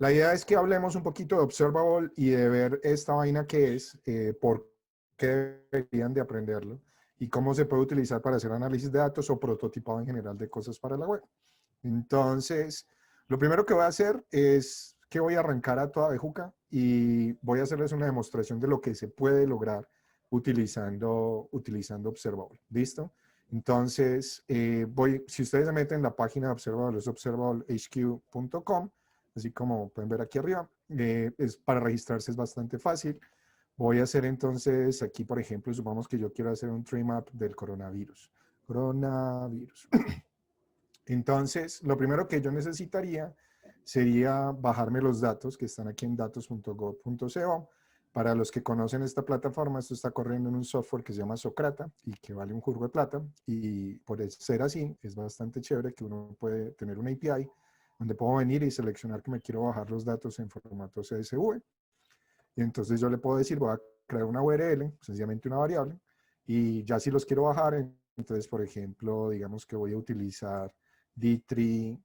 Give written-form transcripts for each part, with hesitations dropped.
La idea es que hablemos un poquito de Observable y de ver esta vaina que es, por qué deberían de aprenderlo y cómo se puede utilizar para hacer análisis de datos o prototipado en general de cosas para la web. Entonces, lo primero que voy a hacer es que voy a arrancar a toda bejuca y voy a hacerles una demostración de lo que se puede lograr utilizando Observable. ¿Listo? Entonces, si ustedes se meten en la página de Observable, es observablehq.com, así como pueden ver aquí arriba, para registrarse es bastante fácil. Voy a hacer entonces aquí, por ejemplo, supongamos que yo quiero hacer un tree map del coronavirus. Coronavirus. Entonces, lo primero que yo necesitaría sería bajarme los datos que están aquí en datos.gov.co. Para los que conocen esta plataforma, esto está corriendo en un software que se llama Socrata y que vale un jugo de plata. Y por ser así, es bastante chévere que uno puede tener una API donde puedo venir y seleccionar que me quiero bajar los datos en formato CSV. Y entonces yo le puedo decir, voy a crear una URL, sencillamente una variable, y ya si los quiero bajar, entonces, por ejemplo, digamos que voy a utilizar D3,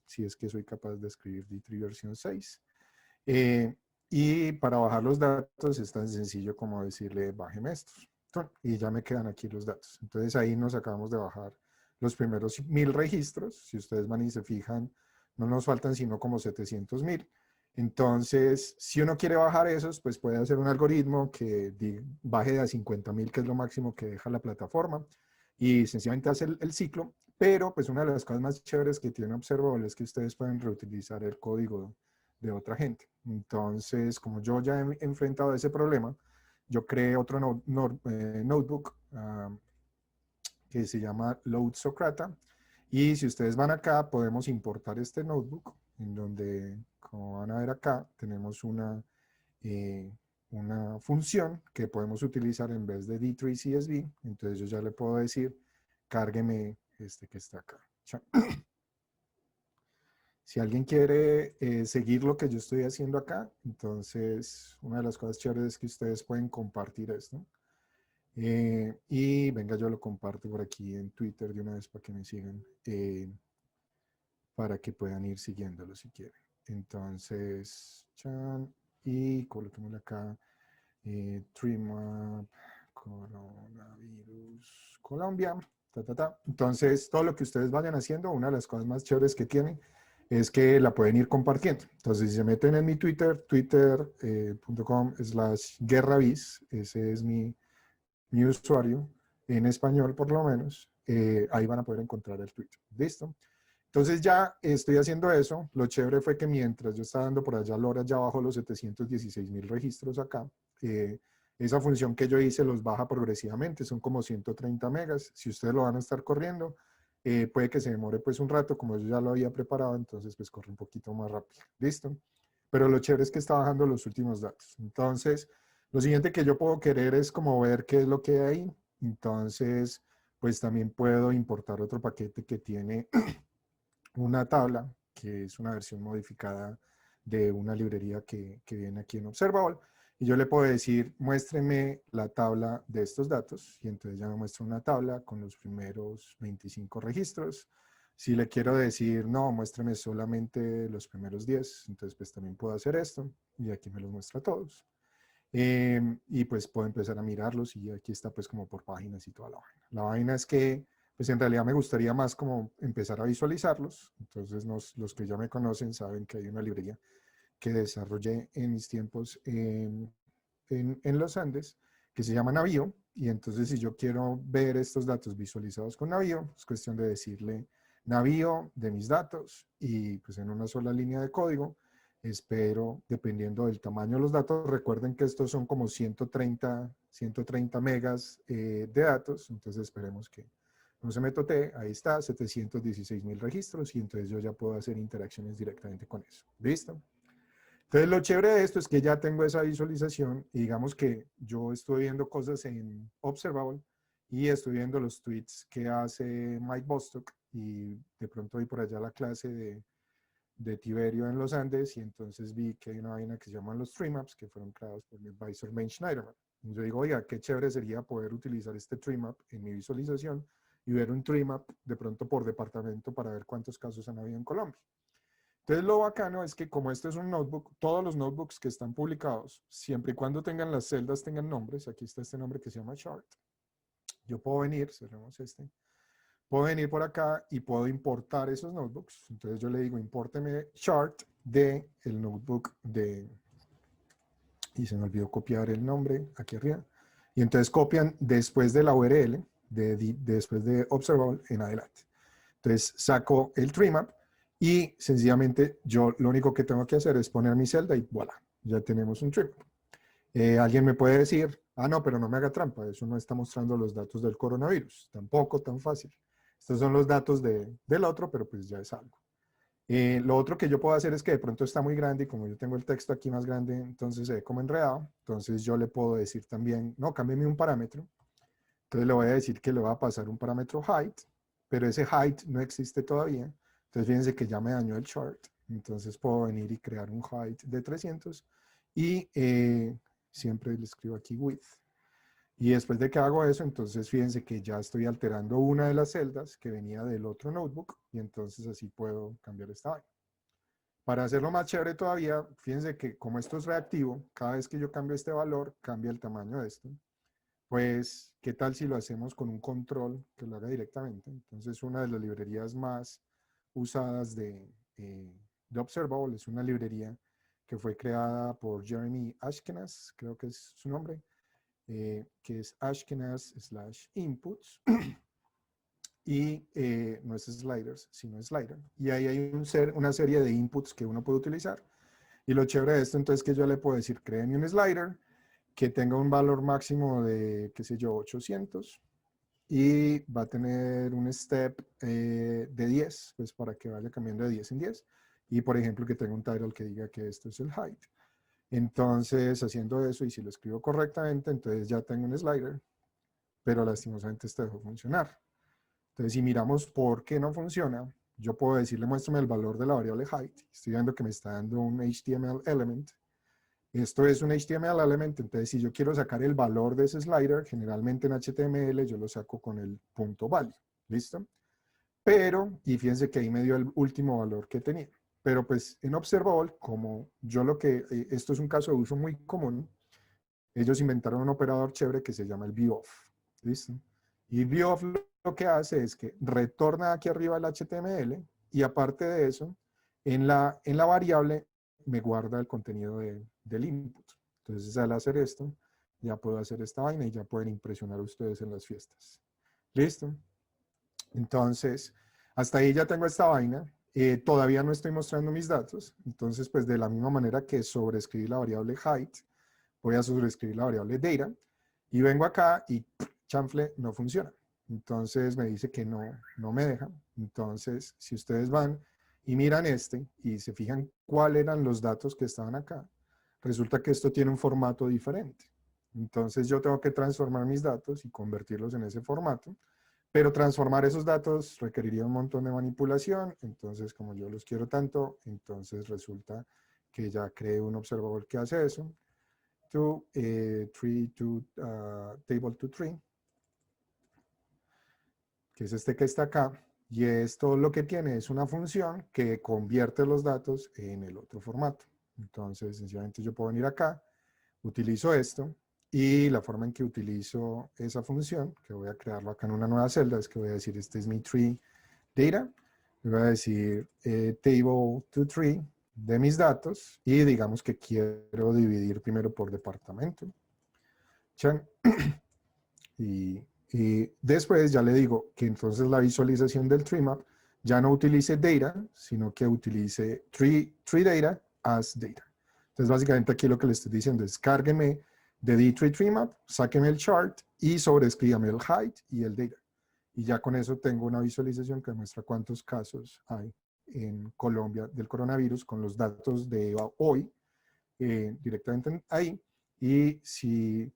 si es que soy capaz de escribir D3 versión 6. Y para bajar los datos es tan sencillo como decirle, bájeme estos. Y ya me quedan aquí los datos. Entonces ahí nos acabamos de bajar los primeros 1000 registros. Si ustedes van y se fijan, no nos faltan sino como 700.000. Entonces, si uno quiere bajar esos, pues puede hacer un algoritmo que baje de a 50.000, que es lo máximo que deja la plataforma, y sencillamente hace el ciclo. Pero pues una de las cosas más chéveres que tiene Observable es que ustedes pueden reutilizar el código de otra gente. Entonces, como yo ya he enfrentado ese problema, yo creé otro notebook que se llama Load Socrata. Y si ustedes van acá, podemos importar este notebook, en donde, como van a ver acá, tenemos una función que podemos utilizar en vez de D3CSV. Entonces yo ya le puedo decir, cárgueme este que está acá. Si alguien quiere seguir lo que yo estoy haciendo acá, entonces una de las cosas chéveres es que ustedes pueden compartir esto. Y venga, yo lo comparto por aquí en Twitter de una vez para que me sigan, para que puedan ir siguiéndolo si quieren. Entonces, y coloquémosle acá, TreeMap, coronavirus, Colombia, Entonces, todo lo que ustedes vayan haciendo, una de las cosas más chéveres que tienen es que la pueden ir compartiendo. Entonces, si se meten en mi Twitter, twitter.com/guerraviz, ese es mi usuario, en español por lo menos, ahí van a poder encontrar el tweet. ¿Listo? Entonces ya estoy haciendo eso. Lo chévere fue que mientras yo estaba dando por allá horas, ya bajo los 716.000 registros acá. Esa función que yo hice los baja progresivamente, son como 130 megas. Si ustedes lo van a estar corriendo, puede que se demore pues un rato, como yo ya lo había preparado, entonces pues corre un poquito más rápido. ¿Listo? Pero lo chévere es que está bajando los últimos datos. Entonces, lo siguiente que yo puedo querer es como ver qué es lo que hay ahí. Entonces, pues también puedo importar otro paquete que tiene una tabla, que es una versión modificada de una librería que viene aquí en Observable. Y yo le puedo decir, muéstreme la tabla de estos datos. Y entonces ya me muestra una tabla con los primeros 25 registros. Si le quiero decir, no, muéstreme solamente los primeros 10, entonces pues también puedo hacer esto. Y aquí me los muestra todos. Y pues puedo empezar a mirarlos y aquí está pues como por páginas y toda la vaina. La vaina es que pues en realidad me gustaría más como empezar a visualizarlos. Entonces los que ya me conocen saben que hay una librería que desarrollé en mis tiempos en los Andes que se llama Navío. Y entonces si yo quiero ver estos datos visualizados con Navío, es cuestión de decirle Navío de mis datos y pues en una sola línea de código espero, dependiendo del tamaño de los datos, recuerden que estos son como 130 megas de datos, entonces esperemos que no se me totee, ahí está, 716.000 registros y entonces yo ya puedo hacer interacciones directamente con eso. ¿Listo? Entonces lo chévere de esto es que ya tengo esa visualización y digamos que yo estoy viendo cosas en Observable y estoy viendo los tweets que hace Mike Bostock y de pronto vi por allá la clase de Tiberio en los Andes y entonces vi que hay una vaina que se llaman los tree maps que fueron creados por mi advisor Ben Schneiderman. Y yo digo, oiga, qué chévere sería poder utilizar este tree map en mi visualización y ver un tree map de pronto por departamento para ver cuántos casos han habido en Colombia. Entonces lo bacano es que como este es un notebook, todos los notebooks que están publicados, siempre y cuando tengan las celdas, tengan nombres, aquí está este nombre que se llama chart, yo puedo venir, cerremos este, puedo venir por acá y puedo importar esos notebooks. Entonces yo le digo, impórteme chart de el notebook de, y se me olvidó copiar el nombre aquí arriba, y entonces copian después de la URL, después de observable en adelante. Entonces saco el tree map y sencillamente yo lo único que tengo que hacer es poner mi celda y voilà, ya tenemos un tree map. Alguien me puede decir, ah, no, pero no me haga trampa, eso no está mostrando los datos del coronavirus, tampoco tan fácil. Estos son los datos del otro, pero pues ya es algo. Lo otro que yo puedo hacer es que de pronto está muy grande y como yo tengo el texto aquí más grande, entonces se ve como enredado. Entonces yo le puedo decir también, no, cámbiame un parámetro. Entonces le voy a decir que le va a pasar un parámetro height, pero ese height no existe todavía. Entonces fíjense que ya me dañó el chart. Entonces puedo venir y crear un height de 300 y siempre le escribo aquí width. Y después de que hago eso, entonces fíjense que ya estoy alterando una de las celdas que venía del otro notebook y entonces así puedo cambiar esta vaina. Para hacerlo más chévere todavía, fíjense que como esto es reactivo, cada vez que yo cambio este valor, cambia el tamaño de esto. Pues, ¿qué tal si lo hacemos con un control que lo haga directamente? Entonces, una de las librerías más usadas de Observable es una librería que fue creada por Jeremy Ashkenaz, creo que es su nombre, que es Ashkenaz/inputs. Y no es sliders, sino slider. Y ahí hay una serie de inputs que uno puede utilizar. Y lo chévere de esto, entonces, que yo le puedo decir, créeme un slider que tenga un valor máximo de, qué sé yo, 800 y va a tener un step de 10, pues para que vaya cambiando de 10 en 10. Y, por ejemplo, que tenga un title que diga que esto es el height. Entonces, haciendo eso, y si lo escribo correctamente, entonces ya tengo un slider, pero lastimosamente esto dejó funcionar. Entonces, si miramos por qué no funciona, yo puedo decirle, muéstrame el valor de la variable height. Estoy viendo que me está dando un HTML element. Esto es un HTML element, entonces si yo quiero sacar el valor de ese slider, generalmente en HTML yo lo saco con el punto value, ¿listo? Pero, y fíjense que ahí me dio el último valor que tenía. Pero pues en Observable, como yo esto es un caso de uso muy común, ellos inventaron un operador chévere que se llama el ViewOf, ¿listo? Y ViewOf lo que hace es que retorna aquí arriba el HTML y aparte de eso, en la variable me guarda el contenido del input. Entonces al hacer esto, ya puedo hacer esta vaina y ya pueden impresionar ustedes en las fiestas. ¿Listo? Entonces, hasta ahí ya tengo esta vaina. Todavía no estoy mostrando mis datos. Entonces, pues de la misma manera que sobreescribí la variable height, voy a sobreescribir la variable data y vengo acá y chanfle no funciona. Entonces me dice que no me deja. Entonces, si ustedes van y miran este y se fijan cuáles eran los datos que estaban acá, resulta que esto tiene un formato diferente. Entonces yo tengo que transformar mis datos y convertirlos en ese formato, pero transformar esos datos requeriría un montón de manipulación. Entonces, como yo los quiero tanto, entonces resulta que ya creé un observador que hace eso. Table to tree, que es este que está acá, y esto lo que tiene es una función que convierte los datos en el otro formato. Entonces, sencillamente yo puedo venir acá, utilizo esto, y la forma en que utilizo esa función, que voy a crearlo acá en una nueva celda, es que voy a decir, este es mi tree data, le voy a decir table to tree de mis datos, y digamos que quiero dividir primero por departamento. Y, y después ya le digo que entonces la visualización del tree map ya no utilice data, sino que utilice tree data as data. Entonces básicamente aquí lo que le estoy diciendo es cárgueme de D3 map, sáqueme el chart y sobreescríbame el height y el data. Y ya con eso tengo una visualización que muestra cuántos casos hay en Colombia del coronavirus con los datos de hoy directamente ahí. Y si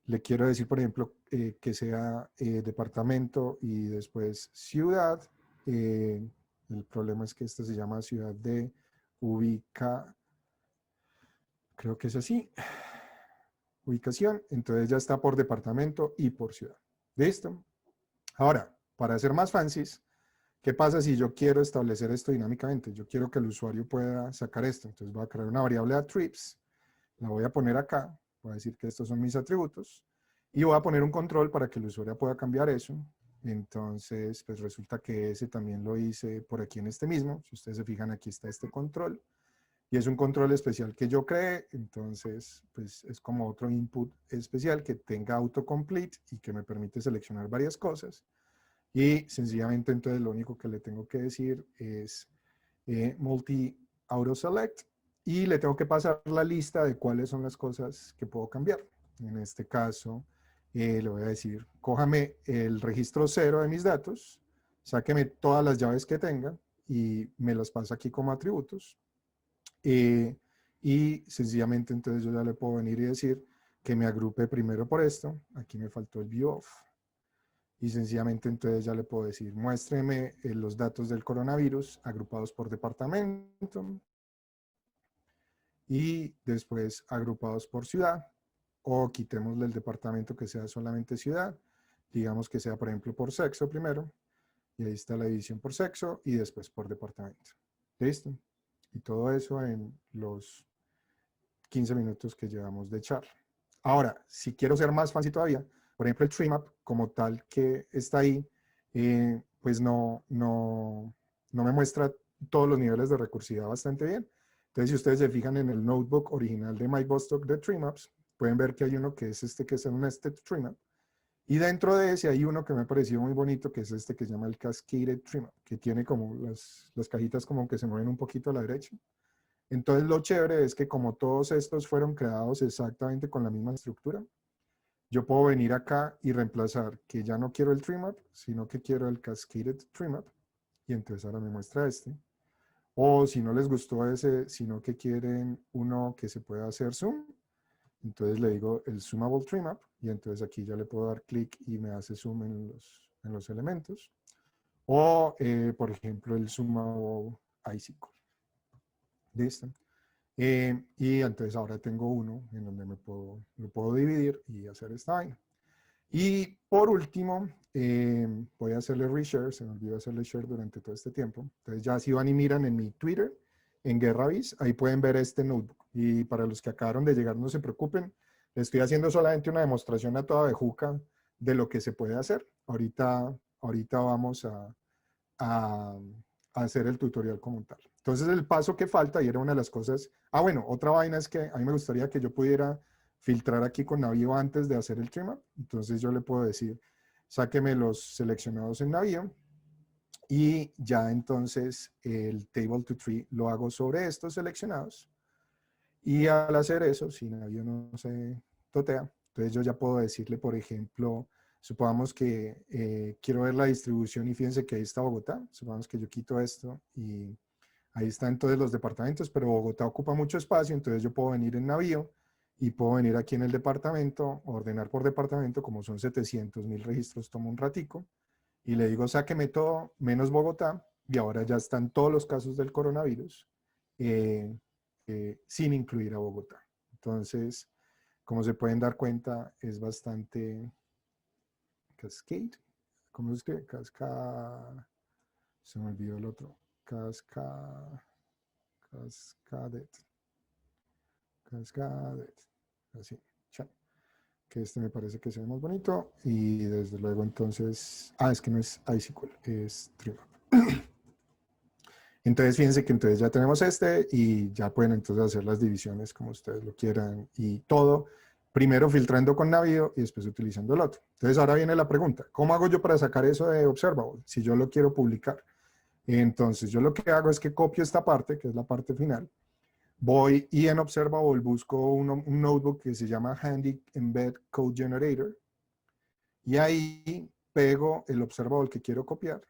le quiero decir, por ejemplo, que sea departamento y después ciudad. El problema es que esta se llama ciudad de creo que es así, ubicación. Entonces ya está por departamento y por ciudad. ¿Listo? Ahora, para hacer más fancies, ¿Qué pasa si yo quiero establecer esto dinámicamente? Yo quiero que el usuario pueda sacar esto. Entonces voy a crear una variable attributes, la voy a poner acá, voy a decir que estos son mis atributos, y voy a poner un control para que el usuario pueda cambiar eso. Entonces, pues resulta que ese también lo hice por aquí en este mismo. Si ustedes se fijan, aquí está este control. Y es un control especial que yo creé, entonces pues es como otro input especial que tenga autocomplete y que me permite seleccionar varias cosas. Y sencillamente entonces lo único que le tengo que decir es multi auto select y le tengo que pasar la lista de cuáles son las cosas que puedo cambiar. En este caso le voy a decir, cójame el registro 0 de mis datos, sáqueme todas las llaves que tenga y me las pasa aquí como atributos. Y sencillamente entonces yo ya le puedo venir y decir que me agrupe primero por esto. Aquí me faltó el view of. Y sencillamente entonces ya le puedo decir, muéstreme los datos del coronavirus agrupados por departamento y después agrupados por ciudad, o quitémosle el departamento que sea solamente ciudad, digamos que sea por ejemplo por sexo primero, y ahí está la división por sexo y después por departamento. ¿Listo? Y todo eso en los 15 minutos que llevamos de charla. Ahora, si quiero ser más fancy todavía, por ejemplo, el TreeMap como tal que está ahí, pues no me muestra todos los niveles de recursividad bastante bien. Entonces, si ustedes se fijan en el notebook original de MyBostock de TreeMaps, pueden ver que hay uno que es este, que es un nested TreeMap. Y dentro de ese hay uno que me ha parecido muy bonito, que es este que se llama el Cascaded TreeMap, que tiene como las cajitas como que se mueven un poquito a la derecha. Entonces lo chévere es que como todos estos fueron creados exactamente con la misma estructura, yo puedo venir acá y reemplazar que ya no quiero el TreeMap, sino que quiero el Cascaded TreeMap. Y entonces ahora me muestra este. O si no les gustó ese, sino que quieren uno que se pueda hacer zoom, entonces le digo el Zoomable TreeMap. Y entonces aquí ya le puedo dar clic y me hace zoom en los elementos. O, por ejemplo, el Zoomable Icicle. ¿Listo? Y entonces ahora tengo uno en donde lo puedo dividir y hacer esta vaina. Y por último, voy a hacerle reshare, se me olvidó hacerle share durante todo este tiempo. Entonces ya si van y miran en mi Twitter, en GuerraViz, ahí pueden ver este notebook. Y para los que acabaron de llegar, no se preocupen, les estoy haciendo solamente una demostración a toda bejuca de lo que se puede hacer. Ahorita vamos a, a hacer el tutorial como tal. Entonces el paso que falta, y era una de las cosas, bueno, otra vaina es que a mí me gustaría que yo pudiera filtrar aquí con Navío antes de hacer el trim up. Entonces yo le puedo decir, sáqueme los seleccionados en Navío y ya entonces el table to tree lo hago sobre estos seleccionados. Y al hacer eso, si Navío no se totea, entonces yo ya puedo decirle, por ejemplo, supongamos que quiero ver la distribución y fíjense que ahí está Bogotá. Supongamos que yo quito esto y ahí están todos los departamentos, pero Bogotá ocupa mucho espacio, entonces yo puedo venir en Navío y puedo venir aquí en el departamento, ordenar por departamento, como son 700.000 registros, tomo un ratico y le digo sáqueme todo menos Bogotá y ahora ya están todos los casos del coronavirus eh, sin incluir a Bogotá. Entonces, como se pueden dar cuenta, es bastante cascade. ¿Cómo se escribe? Se me olvidó el otro. Cascadet. Cascadet. Así. Que este me parece que se ve más bonito. Y desde luego entonces... es que no es Icicle, es TreeMap. Entonces fíjense que entonces ya tenemos este y ya pueden entonces hacer las divisiones como ustedes lo quieran y todo, primero filtrando con Navío y después utilizando el otro. Entonces ahora viene la pregunta, ¿cómo hago yo para sacar eso de Observable si yo lo quiero publicar? Entonces yo lo que hago es que copio esta parte, que es la parte final, voy y en Observable busco un notebook que se llama Handy Embed Code Generator y ahí pego el Observable que quiero copiar.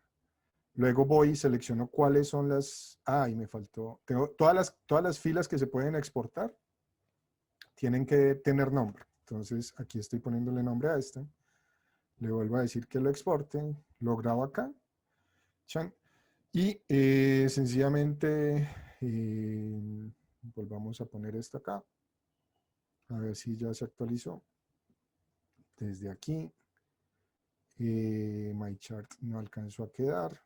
Luego voy y selecciono cuáles son las... y me faltó... Tengo todas las filas que se pueden exportar tienen que tener nombre. Entonces aquí estoy poniéndole nombre a este. Le vuelvo a decir que lo exporte. Lo grabo acá. Chan. Y sencillamente volvamos a poner esto acá. A ver si ya se actualizó. Desde aquí. My chart no alcanzó a quedar.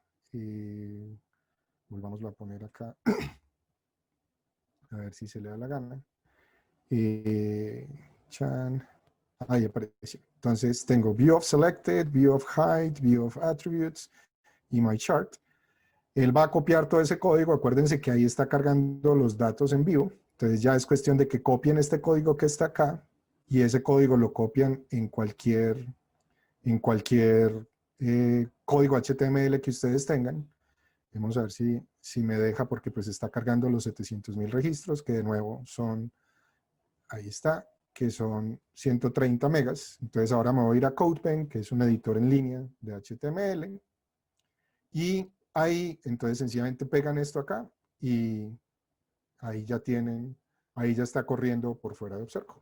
volvámoslo a poner acá, a ver si se le da la gana. Chan, ahí apareció. Entonces tengo view of selected, view of height, view of attributes y my chart. Él va a copiar todo ese código. Acuérdense que ahí está cargando los datos en vivo. Entonces ya es cuestión de que copien este código que está acá y ese código lo copian en cualquier código HTML que ustedes tengan. Vamos a ver si me deja, porque pues está cargando los 700.000 registros, que de nuevo son, ahí está, que son 130 megas. Entonces ahora me voy a ir a CodePen, que es un editor en línea de HTML. Y ahí, entonces sencillamente pegan esto acá y ahí ya tienen, ahí ya está corriendo por fuera de Observer.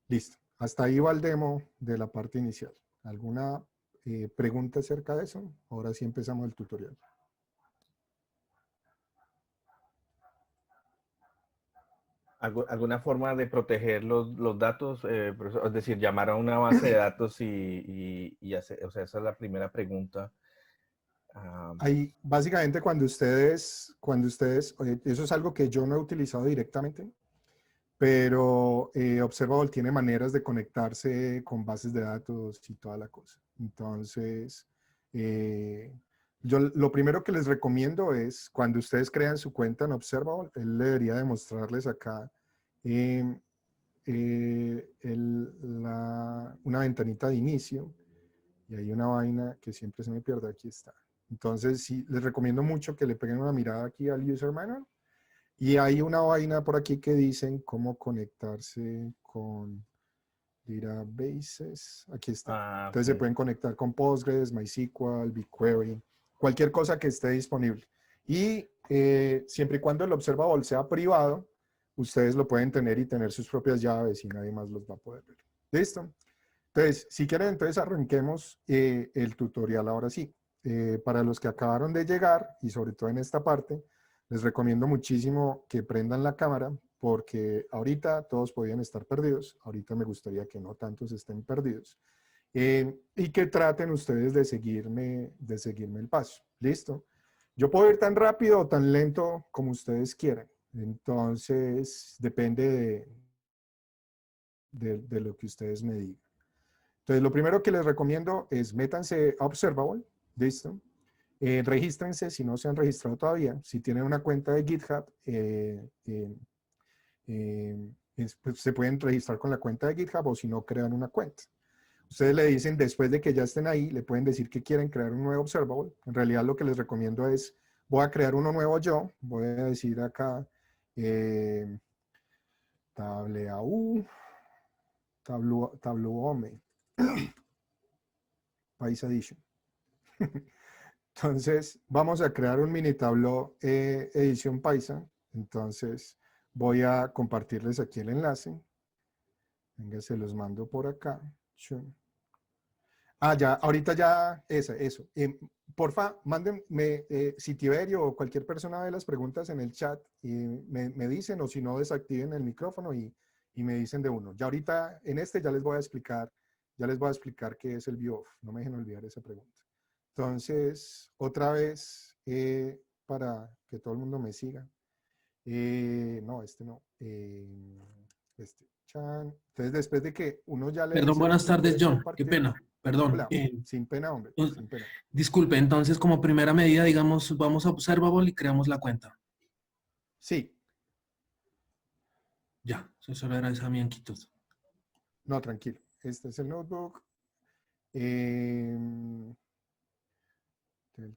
Listo. Hasta ahí va el demo de la parte inicial. ¿Alguna pregunta acerca de eso? Ahora sí empezamos el tutorial. ¿Alguna forma de proteger los datos? Profesor? Es decir, llamar a una base de datos y hacer, o sea, esa es la primera pregunta. Ahí, básicamente, cuando ustedes, oye, eso es algo que yo no he utilizado directamente, pero Observable tiene maneras de conectarse con bases de datos y toda la cosa. Entonces, yo lo primero que les recomiendo es, cuando ustedes crean su cuenta en Observable, él debería demostrarles acá una ventanita de inicio, y hay una vaina que siempre se me pierde, aquí está. Entonces, sí, les recomiendo mucho que le peguen una mirada aquí al User Manual. Y hay una vaina por aquí que dicen cómo conectarse con databases. Aquí está. Entonces se Okay. pueden conectar con Postgres, MySQL, BigQuery, cualquier cosa que esté disponible. Y siempre y cuando el observable sea privado, ustedes lo pueden tener y tener sus propias llaves y nadie más los va a poder ver. ¿Listo? Entonces, si quieren, entonces arranquemos el tutorial ahora sí. Para los que acabaron de llegar, y sobre todo en esta parte, les recomiendo muchísimo que prendan la cámara, porque ahorita todos podían estar perdidos. Ahorita me gustaría que no tantos estén perdidos. Y que traten ustedes de seguirme el paso. ¿Listo? Yo puedo ir tan rápido o tan lento como ustedes quieran. Entonces, depende de lo que ustedes me digan. Entonces, lo primero que les recomiendo es métanse a Observable, ¿listo? Regístrense si no se han registrado todavía. Si tienen una cuenta de GitHub, pues, se pueden registrar con la cuenta de GitHub, o si no, crean una cuenta. Ustedes le dicen, después de que ya estén ahí, le pueden decir que quieren crear un nuevo Observable. En realidad lo que les recomiendo es, voy a crear uno nuevo yo. Voy a decir acá, Tableau País Edition. Entonces, vamos a crear un mini Tableau edición Paisa. Entonces, voy a compartirles aquí el enlace. Venga, se los mando por acá. Ah, ya, ahorita ya, eso. Porfa, mándenme, si Tiberio o cualquier persona ve las preguntas en el chat, y me dicen, o si no, desactiven el micrófono y me dicen de uno. Ya ahorita, en este ya les voy a explicar qué es el view-off. No me dejen olvidar esa pregunta. Entonces, otra vez, para que todo el mundo me siga. No, este no. Este, chan. Entonces, después de que uno ya le Perdón, dice buenas listo, tardes, puede John. Qué compartir. pena, perdón. Hola, sin pena, hombre, sin pena. Disculpe, entonces como primera medida, digamos, vamos a Observable y creamos la cuenta. Sí, Ya, eso era esa mi inquietud. no, tranquilo. Este es el notebook del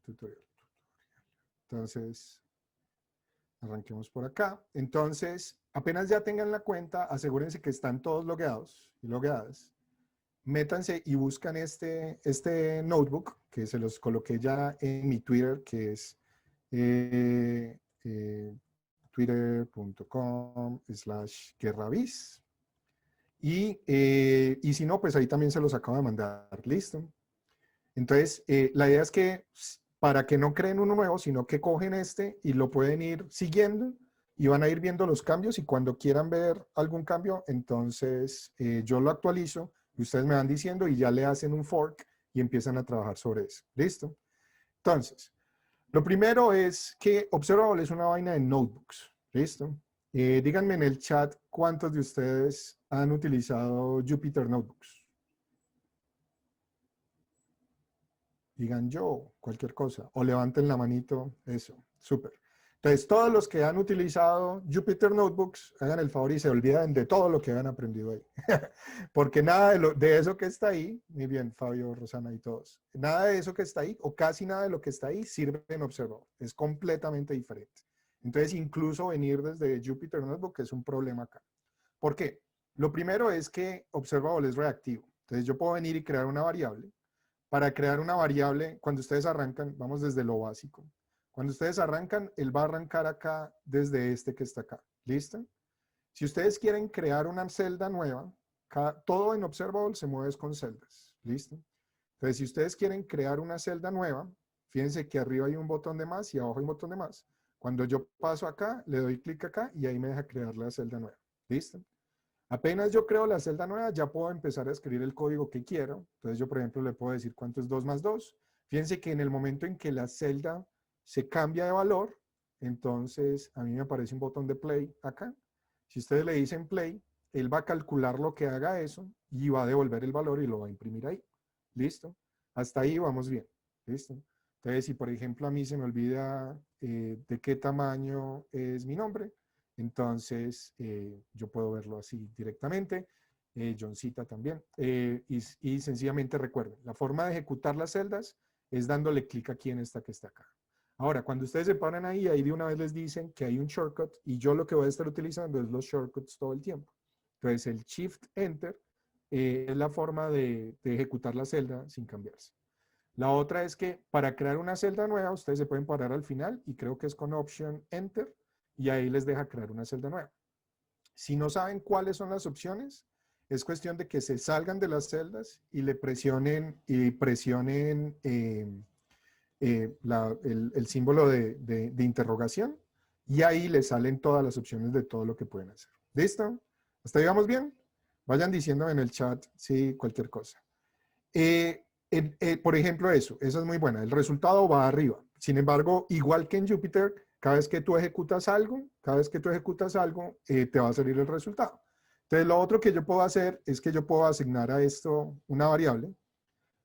tutorial. Entonces, arranquemos por acá. Entonces, apenas ya tengan la cuenta, asegúrense que están todos logueados y logueadas. Métanse y buscan este notebook, que se los coloqué ya en mi Twitter, que es twitter.com/guerraviz. Y si no, pues ahí también se los acabo de mandar. Listo. Entonces, la idea es que para que no creen uno nuevo, sino que cogen este y lo pueden ir siguiendo y van a ir viendo los cambios, y cuando quieran ver algún cambio, entonces yo lo actualizo y ustedes me van diciendo y ya le hacen un fork y empiezan a trabajar sobre eso. ¿Listo? Entonces, lo primero es que Observable es una vaina de notebooks. ¿Listo? Díganme en el chat cuántos de ustedes han utilizado Jupyter Notebooks. Digan yo, cualquier cosa. O levanten la manito. Eso. Súper. Entonces, todos los que han utilizado Jupyter Notebooks, hagan el favor y se olviden de todo lo que han aprendido ahí. Porque nada de eso que está ahí, muy bien, Fabio, Rosana y todos, nada de eso que está ahí, o casi nada de lo que está ahí, sirve en Observable. Es completamente diferente. Entonces, incluso venir desde Jupyter Notebook es un problema acá. ¿Por qué? Lo primero es que Observable es reactivo. Entonces, yo puedo venir y crear una variable. Para crear una variable, cuando ustedes arrancan, vamos desde lo básico. Cuando ustedes arrancan, él va a arrancar acá desde este que está acá. ¿Listo? Si ustedes quieren crear una celda nueva, todo en Observable se mueve con celdas. ¿Listo? Entonces, si ustedes quieren crear una celda nueva, fíjense que arriba hay un botón de más y abajo hay un botón de más. Cuando yo paso acá, le doy clic acá y ahí me deja crear la celda nueva. ¿Listo? Apenas yo creo la celda nueva, ya puedo empezar a escribir el código que quiero. Entonces yo, por ejemplo, le puedo decir cuánto es 2 más 2. Fíjense que en el momento en que la celda se cambia de valor, entonces a mí me aparece un botón de play acá. Si ustedes le dicen play, él va a calcular lo que haga eso y va a devolver el valor y lo va a imprimir ahí. ¿Listo? Hasta ahí vamos bien. ¿Listo? Entonces, si por ejemplo a mí se me olvida de qué tamaño es mi nombre, entonces yo puedo verlo así directamente. Johncita también. Y sencillamente recuerden, la forma de ejecutar las celdas es dándole clic aquí en esta que está acá. Ahora, cuando ustedes se paran ahí de una vez les dicen que hay un shortcut y yo lo que voy a estar utilizando es los shortcuts todo el tiempo. Entonces, el Shift Enter es la forma de ejecutar la celda sin cambiarse. La otra es que para crear una celda nueva, ustedes se pueden parar al final y creo que es con Option Enter y ahí les deja crear una celda nueva. Si no saben cuáles son las opciones, es cuestión de que se salgan de las celdas y le presionen el símbolo de interrogación y ahí les salen todas las opciones de todo lo que pueden hacer. ¿Listo? ¿Hasta ahí vamos bien? Vayan diciéndome en el chat si cualquier cosa. Por ejemplo, esa es muy buena. El resultado va arriba. Sin embargo, igual que en Jupyter, cada vez que tú ejecutas algo, te va a salir el resultado. Entonces, lo otro que yo puedo hacer es que yo puedo asignar a esto una variable.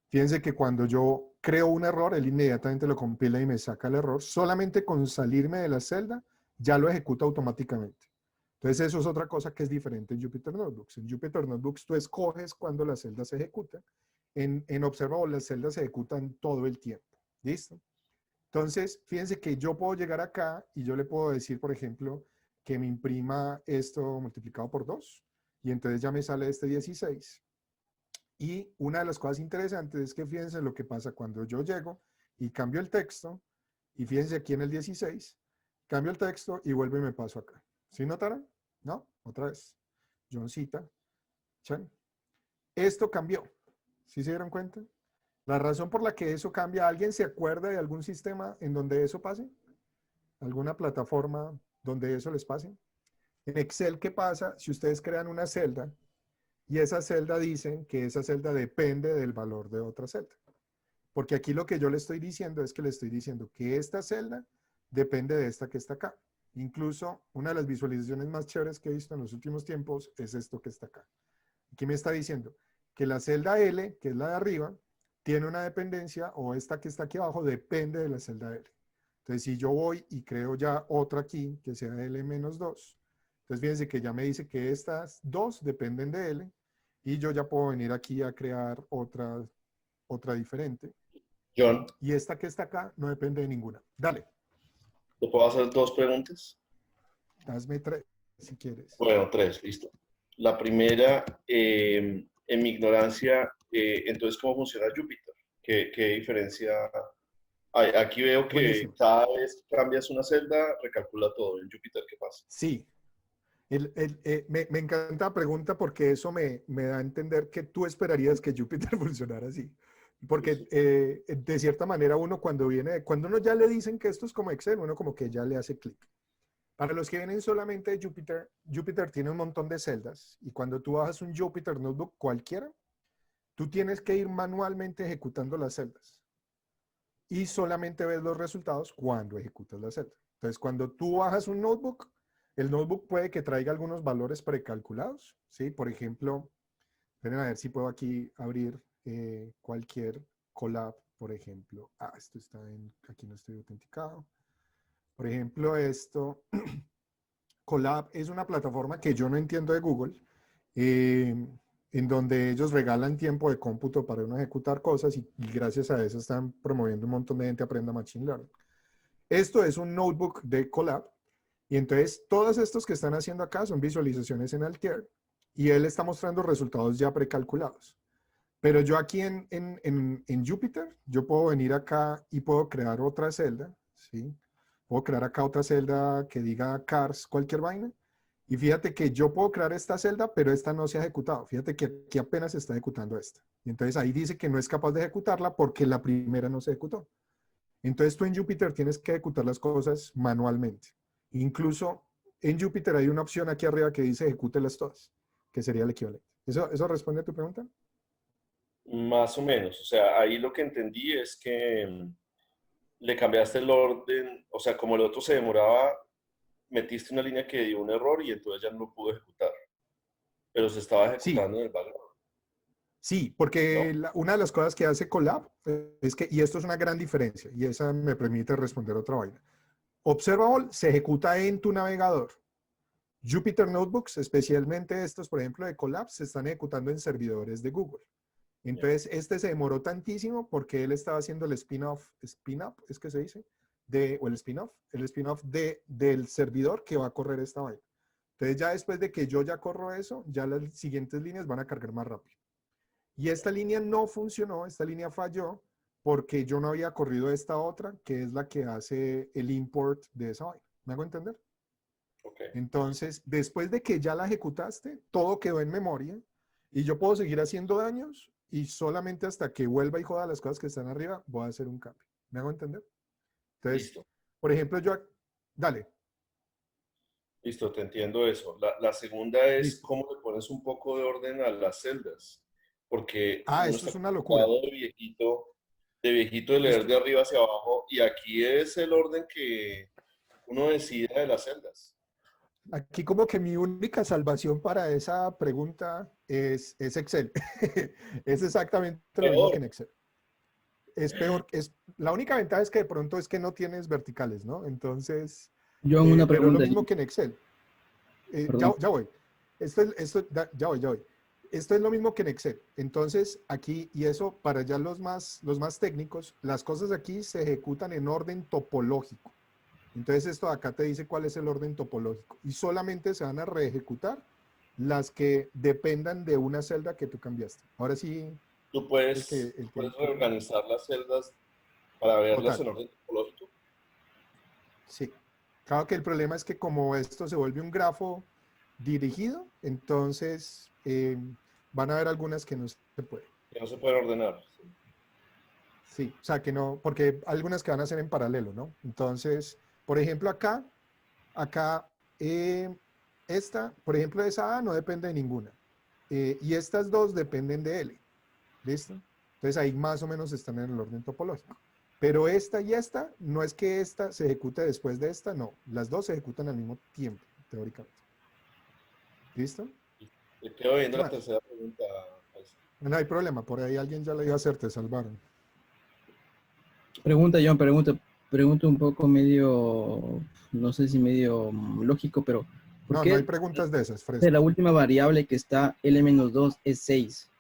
Fíjense que cuando yo creo un error, él inmediatamente lo compila y me saca el error. Solamente con salirme de la celda, ya lo ejecuta automáticamente. Entonces, eso es otra cosa que es diferente en Jupyter Notebooks. En Jupyter Notebooks tú escoges cuando la celda se ejecuta. En Observable las celdas se ejecutan todo el tiempo. ¿Listo? Entonces, fíjense que yo puedo llegar acá y yo le puedo decir, por ejemplo, que me imprima esto multiplicado por 2. Y entonces ya me sale este 16. Y una de las cosas interesantes es que fíjense lo que pasa cuando yo llego y cambio el texto. Y fíjense aquí en el 16, cambio el texto y vuelvo y me paso acá. ¿Sí notaron? ¿No? Otra vez. Johncita. Chan. Esto cambió. ¿Sí se dieron cuenta? La razón por la que eso cambia, ¿alguien se acuerda de algún sistema en donde eso pase? ¿Alguna plataforma donde eso les pase? En Excel, ¿qué pasa si ustedes crean una celda y esa celda dicen que esa celda depende del valor de otra celda? Porque aquí lo que yo le estoy diciendo es que le estoy diciendo que esta celda depende de esta que está acá. Incluso una de las visualizaciones más chéveres que he visto en los últimos tiempos es esto que está acá. Aquí me está diciendo que la celda L, que es la de arriba, tiene una dependencia, o esta que está aquí abajo depende de la celda L. Entonces, si yo voy y creo ya otra aquí, que sea L-2, entonces fíjense que ya me dice que estas dos dependen de L, y yo ya puedo venir aquí a crear otra diferente. John, Y esta que está acá no depende de ninguna. Dale, ¿te puedo hacer dos preguntas? hazme 3 si quieres. Bueno, tres, listo. La primera, en mi ignorancia, entonces, ¿cómo funciona Jupyter? ¿Qué diferencia hay? Aquí veo que Buenísimo. cada vez que cambias una celda, recalcula todo. En Jupyter, ¿qué pasa? Sí. Me encanta la pregunta porque eso me da a entender que tú esperarías que Jupyter funcionara así. Porque de cierta manera uno cuando uno ya le dicen que esto es como Excel, uno como que ya le hace clic. Para los que vienen solamente de Jupyter, Jupyter tiene un montón de celdas y cuando tú bajas un Jupyter Notebook cualquiera, tú tienes que ir manualmente ejecutando las celdas. y solamente ves los resultados cuando ejecutas la celda. Entonces, cuando tú bajas un notebook, el notebook puede que traiga algunos valores precalculados, ¿sí? Por ejemplo, esperen a ver si puedo aquí abrir cualquier Colab, por ejemplo. Esto está aquí no estoy autenticado. Por ejemplo, esto, Colab es una plataforma que yo no entiendo de Google, en donde ellos regalan tiempo de cómputo para uno ejecutar cosas y gracias a eso están promoviendo un montón de gente aprenda Machine Learning. Esto es un notebook de Colab y entonces todos estos que están haciendo acá son visualizaciones en Altair y él está mostrando resultados ya precalculados. Pero yo aquí en Jupyter, yo puedo venir acá y puedo crear otra celda, ¿sí? Puedo crear acá otra celda que diga cars, cualquier vaina. Y fíjate que yo puedo crear esta celda, pero esta no se ha ejecutado. Fíjate que aquí apenas se está ejecutando esta. Y entonces ahí dice que no es capaz de ejecutarla porque la primera no se ejecutó. Entonces tú en Jupyter tienes que ejecutar las cosas manualmente. Incluso en Jupyter hay una opción aquí arriba que dice ejecútelas todas, que sería el equivalente. ¿Eso responde a tu pregunta? Más o menos. O sea, ahí lo que entendí es que le cambiaste el orden, o sea, como el otro se demoraba, metiste una línea que dio un error y entonces ya no lo pudo ejecutar. Pero se estaba Sí. ejecutando en el background. Sí, porque ¿No? una de las cosas que hace Colab es que, y esto es una gran diferencia, y esa me permite responder otra vaina. Observable se ejecuta en tu navegador. Jupyter Notebooks, especialmente estos, por ejemplo, de Colab, se están ejecutando en servidores de Google. Entonces, este se demoró tantísimo porque él estaba haciendo el spin-off, spin-up, es que se dice, o el spin-off del servidor que va a correr esta vaina. Entonces, ya después de que yo ya corro eso, ya las siguientes líneas van a cargar más rápido. Y esta línea no funcionó, esta línea falló porque yo no había corrido esta otra, que es la que hace el import de esa vaina. ¿Me hago entender? Okay. Entonces, después de que ya la ejecutaste, todo quedó en memoria y yo puedo seguir haciendo daños y solamente hasta que vuelva y joda las cosas que están arriba, voy a hacer un cambio. ¿Me hago entender? Entonces, Listo. por ejemplo, dale. Listo, te entiendo eso. La segunda es Listo. cómo le pones un poco de orden a las celdas. Porque uno Eso está es una locura. acostumbrado de viejito de leer de arriba hacia abajo, y aquí es el orden que uno decide de las celdas. Aquí como que mi única salvación para esa pregunta es Excel. Es exactamente lo mismo que en Excel. Es peor. La única ventaja es que de pronto es que no tienes verticales, ¿no? Entonces, Yo hago una pero es lo pregunta. mismo que en Excel. Ya voy. Ya voy. Esto es lo mismo que en Excel. Entonces, aquí, y eso para ya los más técnicos, las cosas aquí se ejecutan en orden topológico. Entonces, esto de acá te dice cuál es el orden topológico. Y solamente se van a reejecutar las que dependan de una celda que tú cambiaste. Ahora sí. Tú puedes reorganizar las celdas para verlas en orden topológico. Sí. Claro que el problema es que como esto se vuelve un grafo dirigido, entonces van a haber algunas que no se pueden. Que no se pueden ordenar. Sí, o sea que no, porque algunas que van a ser en paralelo, ¿no? Entonces, por ejemplo, acá, esta, por ejemplo, esa A no depende de ninguna. Y estas dos dependen de L. ¿Listo? Entonces ahí más o menos están en el orden topológico. Pero esta y esta, no es que esta se ejecute después de esta, no. Las dos se ejecutan al mismo tiempo, teóricamente. ¿Listo? Te quedo viendo la tercera pregunta. No hay problema, por ahí alguien ya le iba a hacer, te salvaron. Pregunta, John, pregunta un poco medio, no sé si medio lógico, pero ¿por qué No hay preguntas de esas, de la última variable que está L-2 es 6?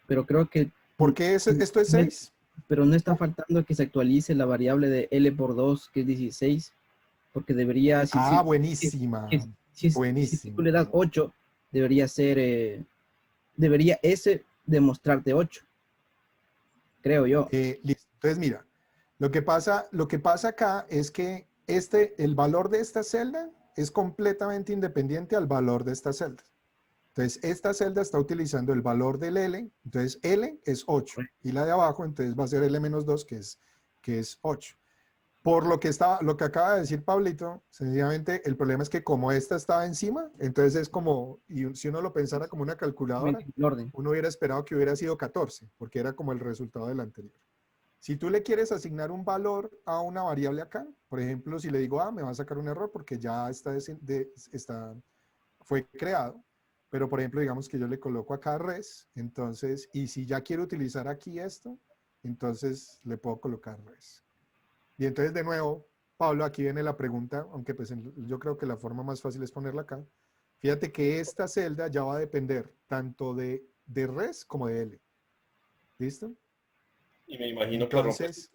Pero creo que... ¿Por qué esto es 6? Pero no está faltando que se actualice la variable de L por 2, que es 16, porque debería... Buenísima. Si tú le das 8, debería ser... debería ese demostrarte 8. Creo yo. Listo. Entonces, mira, lo que pasa acá es que el valor de esta celda es completamente independiente al valor de esta celda. Entonces, esta celda está utilizando el valor del L, entonces L es 8, y la de abajo, entonces va a ser L-2, que es 8. Por lo que acaba de decir Pablito, sencillamente el problema es que como esta estaba encima, entonces es como, y si uno lo pensara como una calculadora, uno hubiera esperado que hubiera sido 14, porque era como el resultado del anterior. Si tú le quieres asignar un valor a una variable acá, por ejemplo, si le digo A, me va a sacar un error porque ya fue creado. Pero, por ejemplo, digamos que yo le coloco acá res, entonces, y si ya quiero utilizar aquí esto, entonces le puedo colocar res. Y entonces, de nuevo, Pablo, aquí viene la pregunta, aunque pues yo creo que la forma más fácil es ponerla acá. Fíjate que esta celda ya va a depender tanto de res como de L. ¿Listo? Y me imagino que rompes.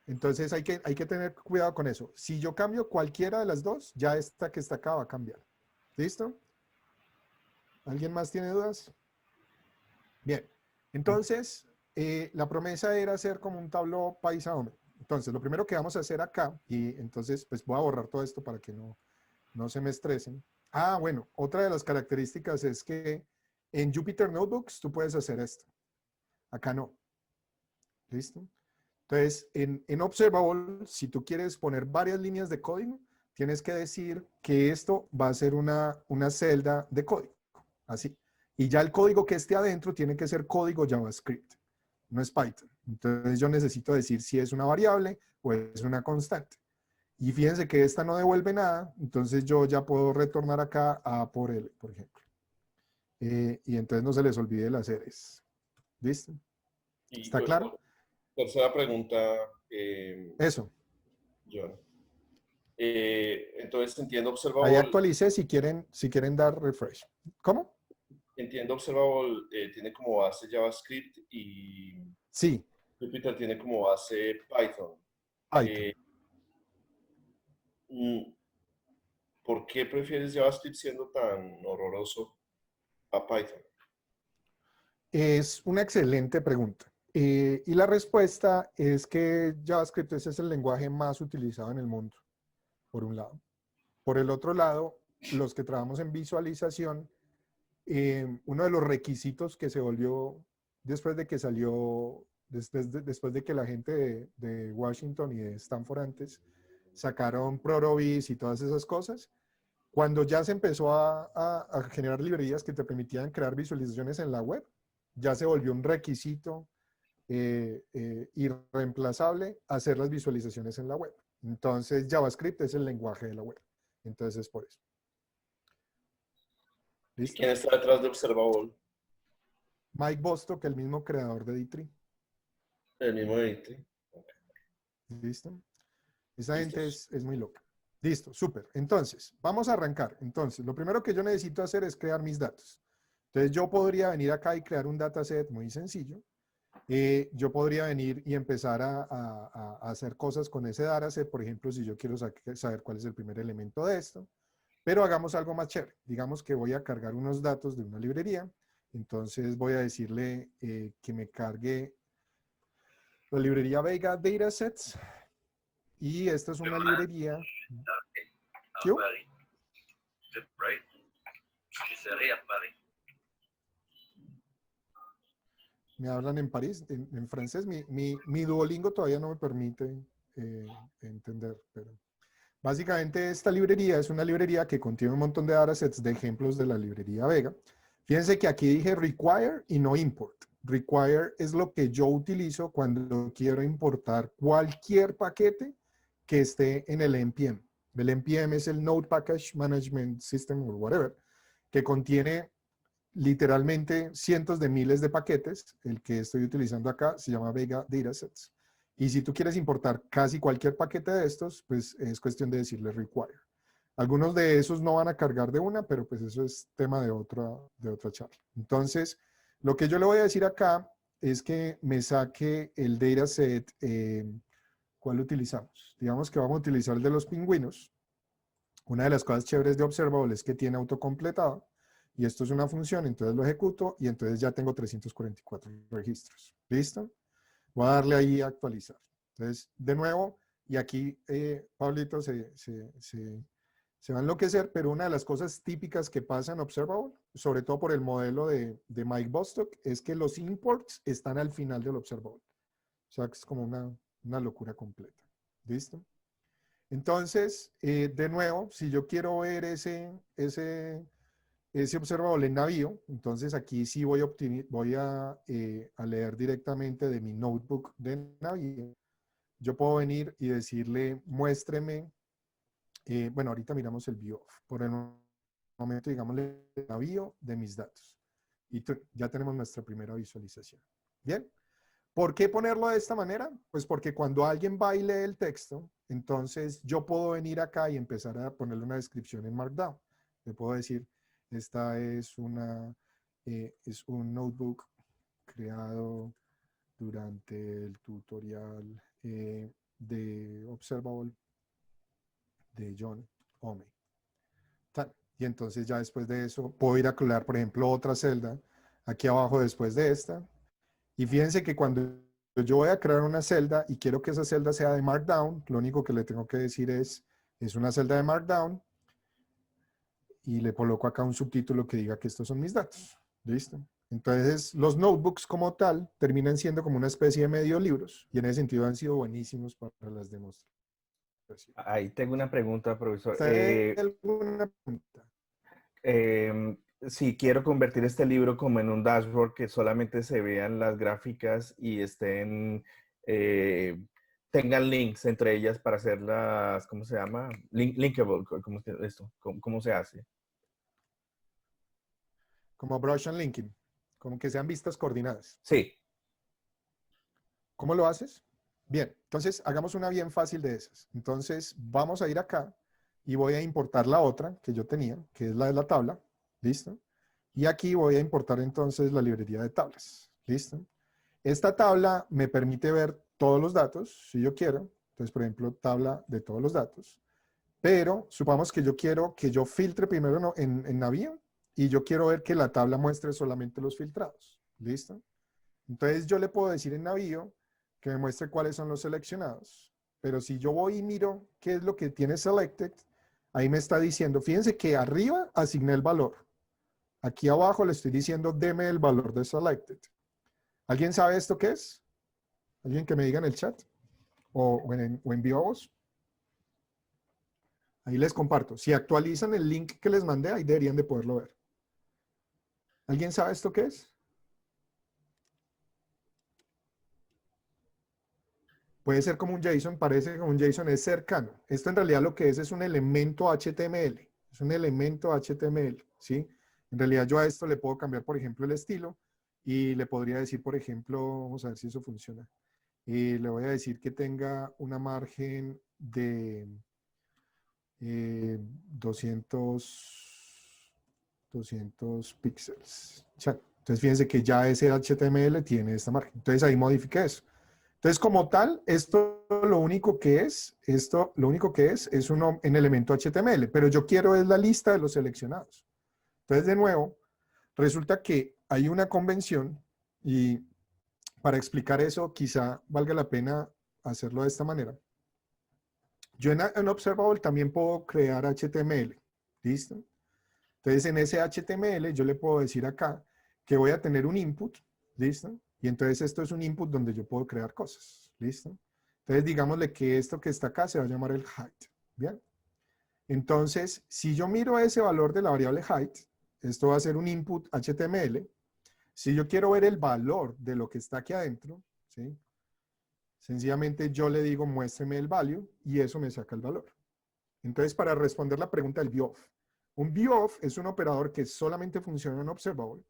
Entonces hay que tener cuidado con eso. Si yo cambio cualquiera de las dos, ya esta que está acá va a cambiar. ¿Listo? ¿Alguien más tiene dudas? Bien. Entonces, la promesa era hacer como un tablero paisa hombre. Entonces, lo primero que vamos a hacer acá, y entonces pues voy a borrar todo esto para que no se me estresen. Ah, bueno, otra de las características es que en Jupyter Notebooks tú puedes hacer esto. Acá no. ¿Listo? Entonces, en Observable, si tú quieres poner varias líneas de código, tienes que decir que esto va a ser una celda de código. Así. Y ya el código que esté adentro tiene que ser código JavaScript. No es Python. Entonces, yo necesito decir si es una variable o es una constante. Y fíjense que esta no devuelve nada, entonces yo ya puedo retornar acá a por L, por ejemplo. Y entonces no se les olvide las series. ¿Listo? Y ¿Está claro? tercera pregunta, Eso. John. Entonces entiendo Ahí Observable. actualicé si quieren dar refresh. ¿Cómo? Entiendo Observable tiene como base JavaScript y Sí, Jupyter tiene como base Python. Python. Mm, ¿Por qué prefieres JavaScript siendo tan horroroso a Python? Es una excelente pregunta. Y la respuesta es que JavaScript ese es el lenguaje más utilizado en el mundo, por un lado. Por el otro lado, los que trabajamos en visualización, uno de los requisitos que se volvió después de que salió, después de que la gente de Washington y de Stanford antes sacaron Prorovis y todas esas cosas, cuando ya se empezó a generar librerías que te permitían crear visualizaciones en la web, ya se volvió un requisito irreemplazable hacer las visualizaciones en la web. Entonces, JavaScript es el lenguaje de la web. Entonces, es por eso. ¿Y ¿Listo? quién está detrás de Observable? Mike Bostock, el mismo creador de D3. El mismo edit. ¿Listo? Esa gente Listos. es muy loca. Listo, súper. Entonces, vamos a arrancar. Entonces, lo primero que yo necesito hacer es crear mis datos. Entonces, yo podría venir acá y crear un dataset muy sencillo. Yo podría venir y empezar a hacer cosas con ese dataset. Por ejemplo, si yo quiero saber cuál es el primer elemento de esto. Pero hagamos algo más chévere. Digamos que voy a cargar unos datos de una librería. Entonces, voy a decirle que me cargue la librería Vega Datasets. Y esta es una librería. ¿Qué? Me hablan en París, en francés. Mi Duolingo todavía no me permite entender, pero básicamente esta librería es una librería que contiene un montón de datasets de ejemplos de la librería Vega. Fíjense que aquí dije require y no import. Require es lo que yo utilizo cuando quiero importar cualquier paquete que esté en el NPM. El NPM es el Node Package Management System o whatever, que contiene literalmente cientos de miles de paquetes. El que estoy utilizando acá se llama Vega Datasets. Y si tú quieres importar casi cualquier paquete de estos, pues es cuestión de decirle require. Algunos de esos no van a cargar de una, pero pues eso es tema de otra charla. Entonces, lo que yo le voy a decir acá es que me saque el dataset. ¿Cuál utilizamos? Digamos que vamos a utilizar el de los pingüinos. Una de las cosas chéveres de Observable es que tiene autocompletado. Y esto es una función, entonces lo ejecuto y entonces ya tengo 344 registros. ¿Listo? Voy a darle ahí a actualizar. Entonces, de nuevo, y aquí Pablito se va a enloquecer, pero una de las cosas típicas que pasa en Observable, sobre todo por el modelo de Mike Bostock, es que los imports están al final del Observable. O sea, que es como una locura completa. ¿Listo? Entonces, de nuevo, si yo quiero ver ese observable en Navío. Entonces aquí sí voy a leer directamente de mi notebook de Navío. Yo puedo venir y decirle, muéstreme, bueno, ahorita miramos el view of. Por el momento, digámosle, Navío de mis datos. Y ya tenemos nuestra primera visualización. Bien. ¿Por qué ponerlo de esta manera? Pues porque cuando alguien va y lee el texto, entonces yo puedo venir acá y empezar a ponerle una descripción en Markdown. Le puedo decir, esta es un notebook creado durante el tutorial de Observable de John Ome. Y entonces ya después de eso puedo ir a crear, por ejemplo, otra celda aquí abajo después de esta. Y fíjense que cuando yo voy a crear una celda y quiero que esa celda sea de Markdown, lo único que le tengo que decir es una celda de Markdown, y le coloco acá un subtítulo que diga que estos son mis datos. ¿Listo? Entonces, los notebooks como tal terminan siendo como una especie de medio libros, y en ese sentido han sido buenísimos para las demostraciones. Ahí tengo una pregunta, profesor. ¿Hay alguna pregunta? Si quiero convertir este libro como en un dashboard que solamente se vean las gráficas y estén, tengan links entre ellas para hacerlas, ¿cómo se llama? Linkable, ¿cómo se hace? Como brush and linking, como que sean vistas coordinadas. Sí. ¿Cómo lo haces? Bien, entonces hagamos una bien fácil de esas. Entonces vamos a ir acá y voy a importar la otra que yo tenía, que es la de la tabla. ¿Listo? Y aquí voy a importar entonces la librería de tablas. ¿Listo? Esta tabla me permite ver todos los datos, si yo quiero. Entonces, por ejemplo, tabla de todos los datos. Pero supongamos que yo quiero que yo filtre primero en Navío, y yo quiero ver que la tabla muestre solamente los filtrados. ¿Listo? Entonces yo le puedo decir en Navío que me muestre cuáles son los seleccionados. Pero si yo voy y miro qué es lo que tiene selected, ahí me está diciendo, fíjense que arriba asigné el valor. Aquí abajo le estoy diciendo, deme el valor de selected. ¿Alguien sabe esto qué es? ¿Alguien que me diga en el chat? ¿O en viva voz? Ahí les comparto. Si actualizan el link que les mandé, ahí deberían de poderlo ver. ¿Alguien sabe esto qué es? Puede ser como un JSON, parece que un JSON es cercano. Esto en realidad lo que es un elemento HTML. Es un elemento HTML, ¿sí? En realidad yo a esto le puedo cambiar, por ejemplo, el estilo, y le podría decir, por ejemplo, vamos a ver si eso funciona. Y le voy a decir que tenga una margen de 200 píxeles. Entonces fíjense que ya ese HTML tiene esta margen. Entonces ahí modifique eso. Entonces, como tal, esto lo único que es un elemento HTML, pero yo quiero es la lista de los seleccionados. Entonces, de nuevo, resulta que hay una convención, y para explicar eso quizá valga la pena hacerlo de esta manera. Yo en Observable también puedo crear HTML, ¿listo? Entonces, en ese HTML yo le puedo decir acá que voy a tener un input, ¿listo? Y entonces esto es un input donde yo puedo crear cosas, ¿listo? Entonces, digámosle que esto que está acá se va a llamar el height, ¿bien? Entonces, si yo miro ese valor de la variable height, esto va a ser un input HTML. Si yo quiero ver el valor de lo que está aquí adentro, ¿sí? Sencillamente yo le digo, muéstreme el value, y eso me saca el valor. Entonces, para responder la pregunta del viewOf, un viewOf es un operador que solamente funciona en Observable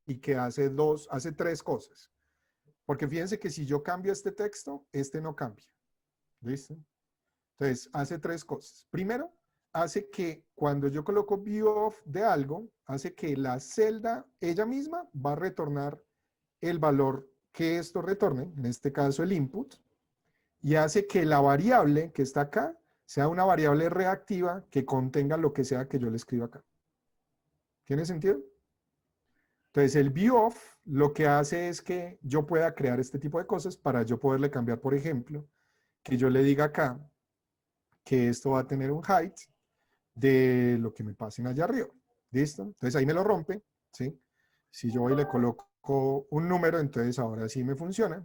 y que hace tres cosas. Porque fíjense que si yo cambio este texto, este no cambia. ¿Listo? Entonces, hace tres cosas. Primero, hace que cuando yo coloco viewOf de algo, hace que la celda ella misma va a retornar el valor que esto retorne, en este caso el input, y hace que la variable que está acá sea una variable reactiva que contenga lo que sea que yo le escriba acá. ¿Tiene sentido? Entonces, el viewOf lo que hace es que yo pueda crear este tipo de cosas para yo poderle cambiar, por ejemplo, que yo le diga acá que esto va a tener un height de lo que me pasen allá arriba. ¿Listo? Entonces, ahí me lo rompe, ¿sí? Si yo voy y le coloco un número, entonces ahora sí me funciona.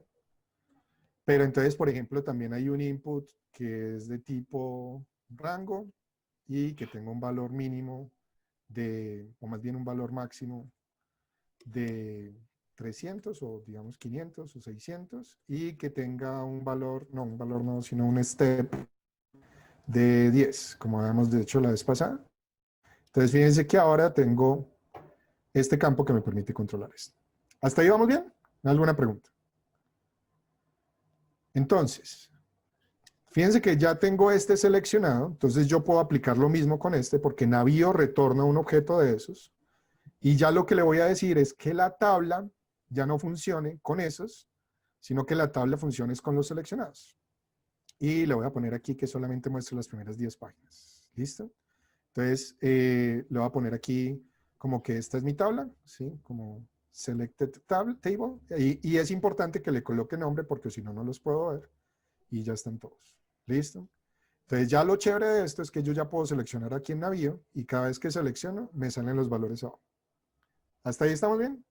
Pero entonces, por ejemplo, también hay un input que es de tipo rango y que tenga un valor mínimo o más bien un valor máximo de 300 o digamos 500 o 600 y que tenga un valor no, sino un step de 10, como habíamos hecho la vez pasada. Entonces, fíjense que ahora tengo este campo que me permite controlar esto. ¿Hasta ahí vamos bien? ¿Alguna pregunta? Entonces, fíjense que ya tengo este seleccionado, entonces yo puedo aplicar lo mismo con este porque Navío retorna un objeto de esos y ya lo que le voy a decir es que la tabla ya no funcione con esos, sino que la tabla funcione con los seleccionados. Y le voy a poner aquí que solamente muestre las primeras 10 páginas. ¿Listo? Entonces, le voy a poner aquí como que esta es mi tabla, ¿sí? Como selected table. Y es importante que le coloque nombre porque si no, no los puedo ver. Y ya están todos. ¿Listo? Entonces, ya lo chévere de esto es que yo ya puedo seleccionar aquí en Navío y cada vez que selecciono, me salen los valores abajo. ¿Hasta ahí estamos bien?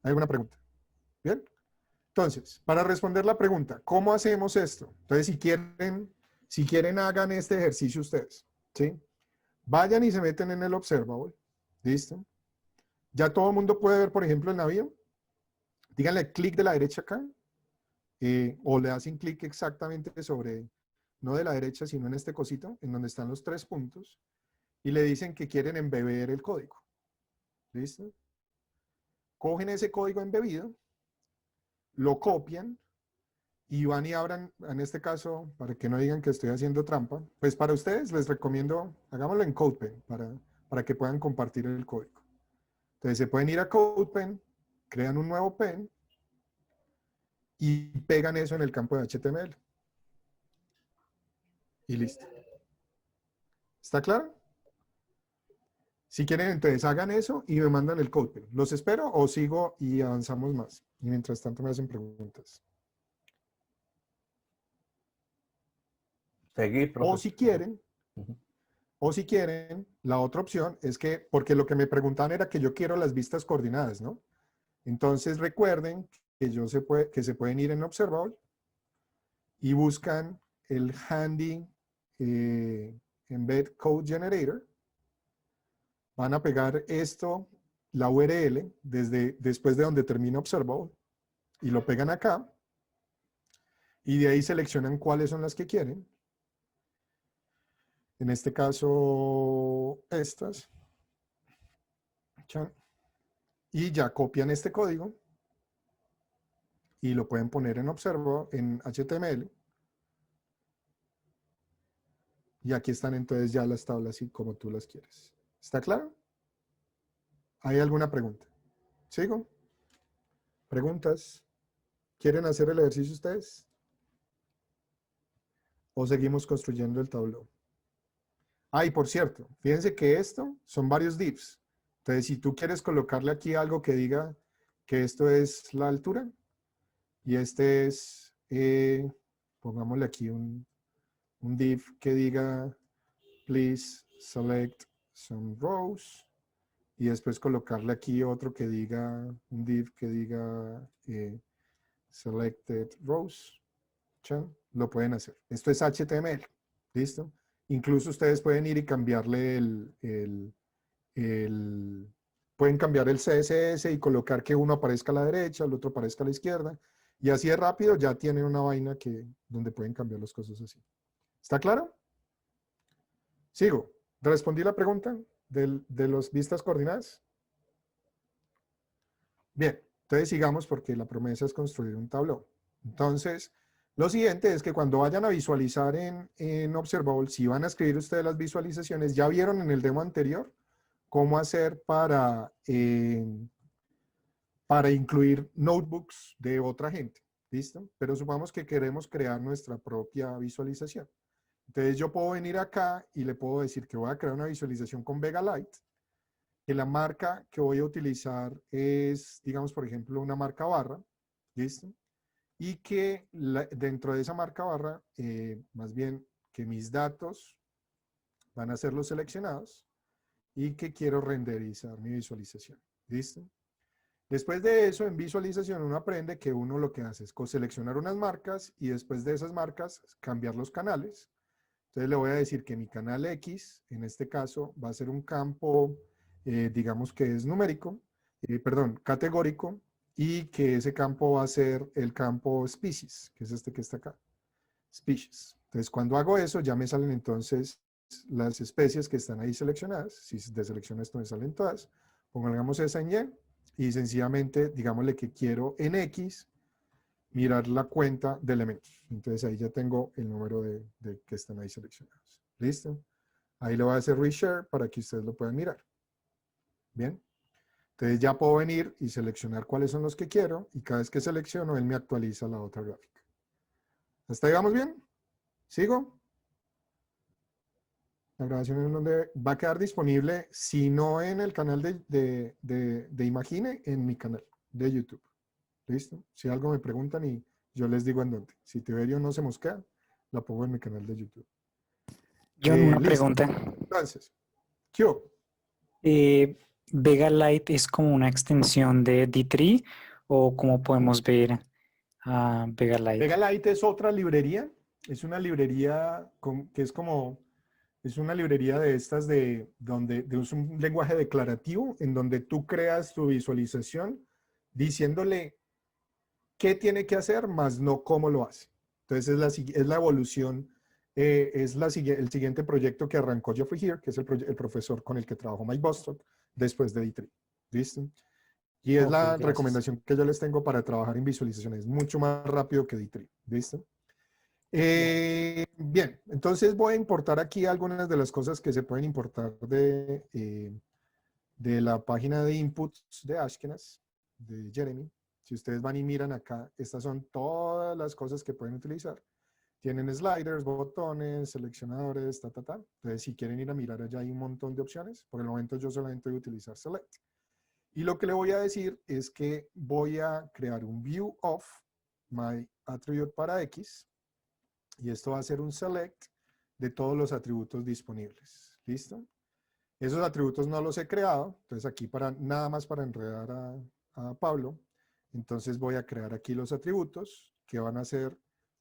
¿Hay alguna pregunta? ¿Bien? Entonces, para responder la pregunta, ¿cómo hacemos esto? Entonces, si quieren hagan este ejercicio ustedes, ¿sí? Vayan y se meten en el observable. ¿Listo? Ya todo el mundo puede ver, por ejemplo, el navío. Díganle clic de la derecha acá. O le hacen clic exactamente sobre, no de la derecha, sino en este cosito, en donde están los 3 puntos. Y le dicen que quieren embeber el código. ¿Listo? Cogen ese código embebido, lo copian y van y abran, en este caso, para que no digan que estoy haciendo trampa, pues para ustedes les recomiendo, hagámoslo en CodePen, para que puedan compartir el código. Entonces se pueden ir a CodePen, crean un nuevo pen y pegan eso en el campo de HTML. Y listo. ¿Está claro? Si quieren, entonces hagan eso y me mandan el CodePen. ¿Los espero o sigo y avanzamos más? Y mientras tanto me hacen preguntas. Seguir, O profesor. si quieren, la otra opción es que, porque lo que me preguntaban era que yo quiero las vistas coordinadas, ¿no? Entonces recuerden que se pueden ir en Observable y buscan el Handy Embed Code Generator. Van a pegar esto, la URL, después de donde termina Observable, y lo pegan acá. Y de ahí seleccionan cuáles son las que quieren. En este caso, estas. Y ya copian este código y lo pueden poner en Observable, en HTML. Y aquí están entonces ya las tablas y como tú las quieres. ¿Está claro? ¿Hay alguna pregunta? ¿Sigo? ¿Preguntas? ¿Quieren hacer el ejercicio ustedes? ¿O seguimos construyendo el tablero? Ah, y por cierto, fíjense que esto son varios divs. Entonces, si tú quieres colocarle aquí algo que diga que esto es la altura y este es, pongámosle aquí un div que diga please select some rows y después colocarle aquí otro que diga, un div que diga selected rows. ¿Chan? Lo pueden hacer. Esto es HTML. ¿Listo? Incluso ustedes pueden ir y cambiarle pueden cambiar el CSS y colocar que uno aparezca a la derecha, el otro aparezca a la izquierda. Y así de rápido ya tienen una vaina donde pueden cambiar las cosas así. ¿Está claro? Sigo. ¿Respondí la pregunta de las vistas coordinadas? Bien, entonces sigamos porque la promesa es construir un tablero. Entonces, lo siguiente es que cuando vayan a visualizar en Observable, si van a escribir ustedes las visualizaciones, ya vieron en el demo anterior cómo hacer para incluir notebooks de otra gente. ¿Listo? Pero supongamos que queremos crear nuestra propia visualización. Entonces yo puedo venir acá y le puedo decir que voy a crear una visualización con Vegalite, que la marca que voy a utilizar es, digamos, por ejemplo, una marca barra. ¿Listo? Y que dentro de esa marca barra, más bien que mis datos van a ser los seleccionados y que quiero renderizar mi visualización. ¿Listo? Después de eso, en visualización, uno aprende que uno lo que hace es seleccionar unas marcas y después de esas marcas cambiar los canales. Entonces le voy a decir que mi canal X, en este caso, va a ser un campo digamos que es numérico, perdón, categórico, y que ese campo va a ser el campo species, que es este que está acá, species. Entonces, cuando hago eso, ya me salen entonces las especies que están ahí seleccionadas. Si deselecciono esto, me salen todas. Pongamos esa en Y y sencillamente, digámosle que quiero en X mirar la cuenta de elementos. Entonces, ahí ya tengo el número de que están ahí seleccionados. ¿Listo? Ahí lo voy a hacer reshare para que ustedes lo puedan mirar. Bien. Entonces ya puedo venir y seleccionar cuáles son los que quiero y cada vez que selecciono, él me actualiza la otra gráfica. ¿Hasta ahí vamos bien? ¿Sigo? La grabación en donde va a quedar disponible, si no en el canal de Imagine, en mi canal de YouTube. ¿Listo? Si algo me preguntan y yo les digo en dónde. Si Tiberio no se mosquea, la pongo en mi canal de YouTube. John, una Listo. pregunta. Entonces, ¿qué hubo? ¿Vega Lite es como una extensión de D3 o cómo podemos ver a Vega Lite? Vega Lite es otra librería. Es una librería que es como... Es una librería de estas de un lenguaje declarativo en donde tú creas tu visualización diciéndole qué tiene que hacer, más no cómo lo hace. Entonces es la evolución, el siguiente proyecto que arrancó Geoffrey Here, que es el profesor con el que trabajó Mike Bostock después de D3. ¿Listo? Y es Ok, la gracias. recomendación que yo les tengo para trabajar en visualizaciones, mucho más rápido que D3. ¿Listo? Bien, entonces voy a importar aquí algunas de las cosas que se pueden importar de la página de inputs de Ashkenaz, de Jeremy. Si ustedes van y miran acá, estas son todas las cosas que pueden utilizar. Tienen sliders, botones, seleccionadores, Entonces, si quieren ir a mirar allá hay un montón de opciones. Por el momento yo solamente voy a utilizar select. Y lo que le voy a decir es que voy a crear un view of my attribute para X. Y esto va a ser un select de todos los atributos disponibles. ¿Listo? Esos atributos no los he creado. Entonces aquí nada más para enredar a Pablo. Entonces voy a crear aquí los atributos que van a ser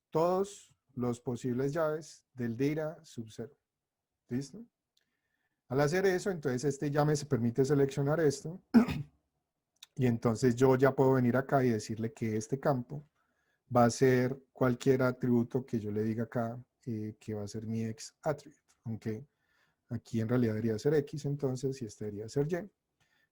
todos los posibles llaves del data sub 0. ¿Listo? Al hacer eso, entonces ya me permite seleccionar esto. Y entonces yo ya puedo venir acá y decirle que este campo va a ser cualquier atributo que yo le diga acá que va a ser mi X attribute, aunque aquí en realidad debería ser X entonces y este debería ser Y.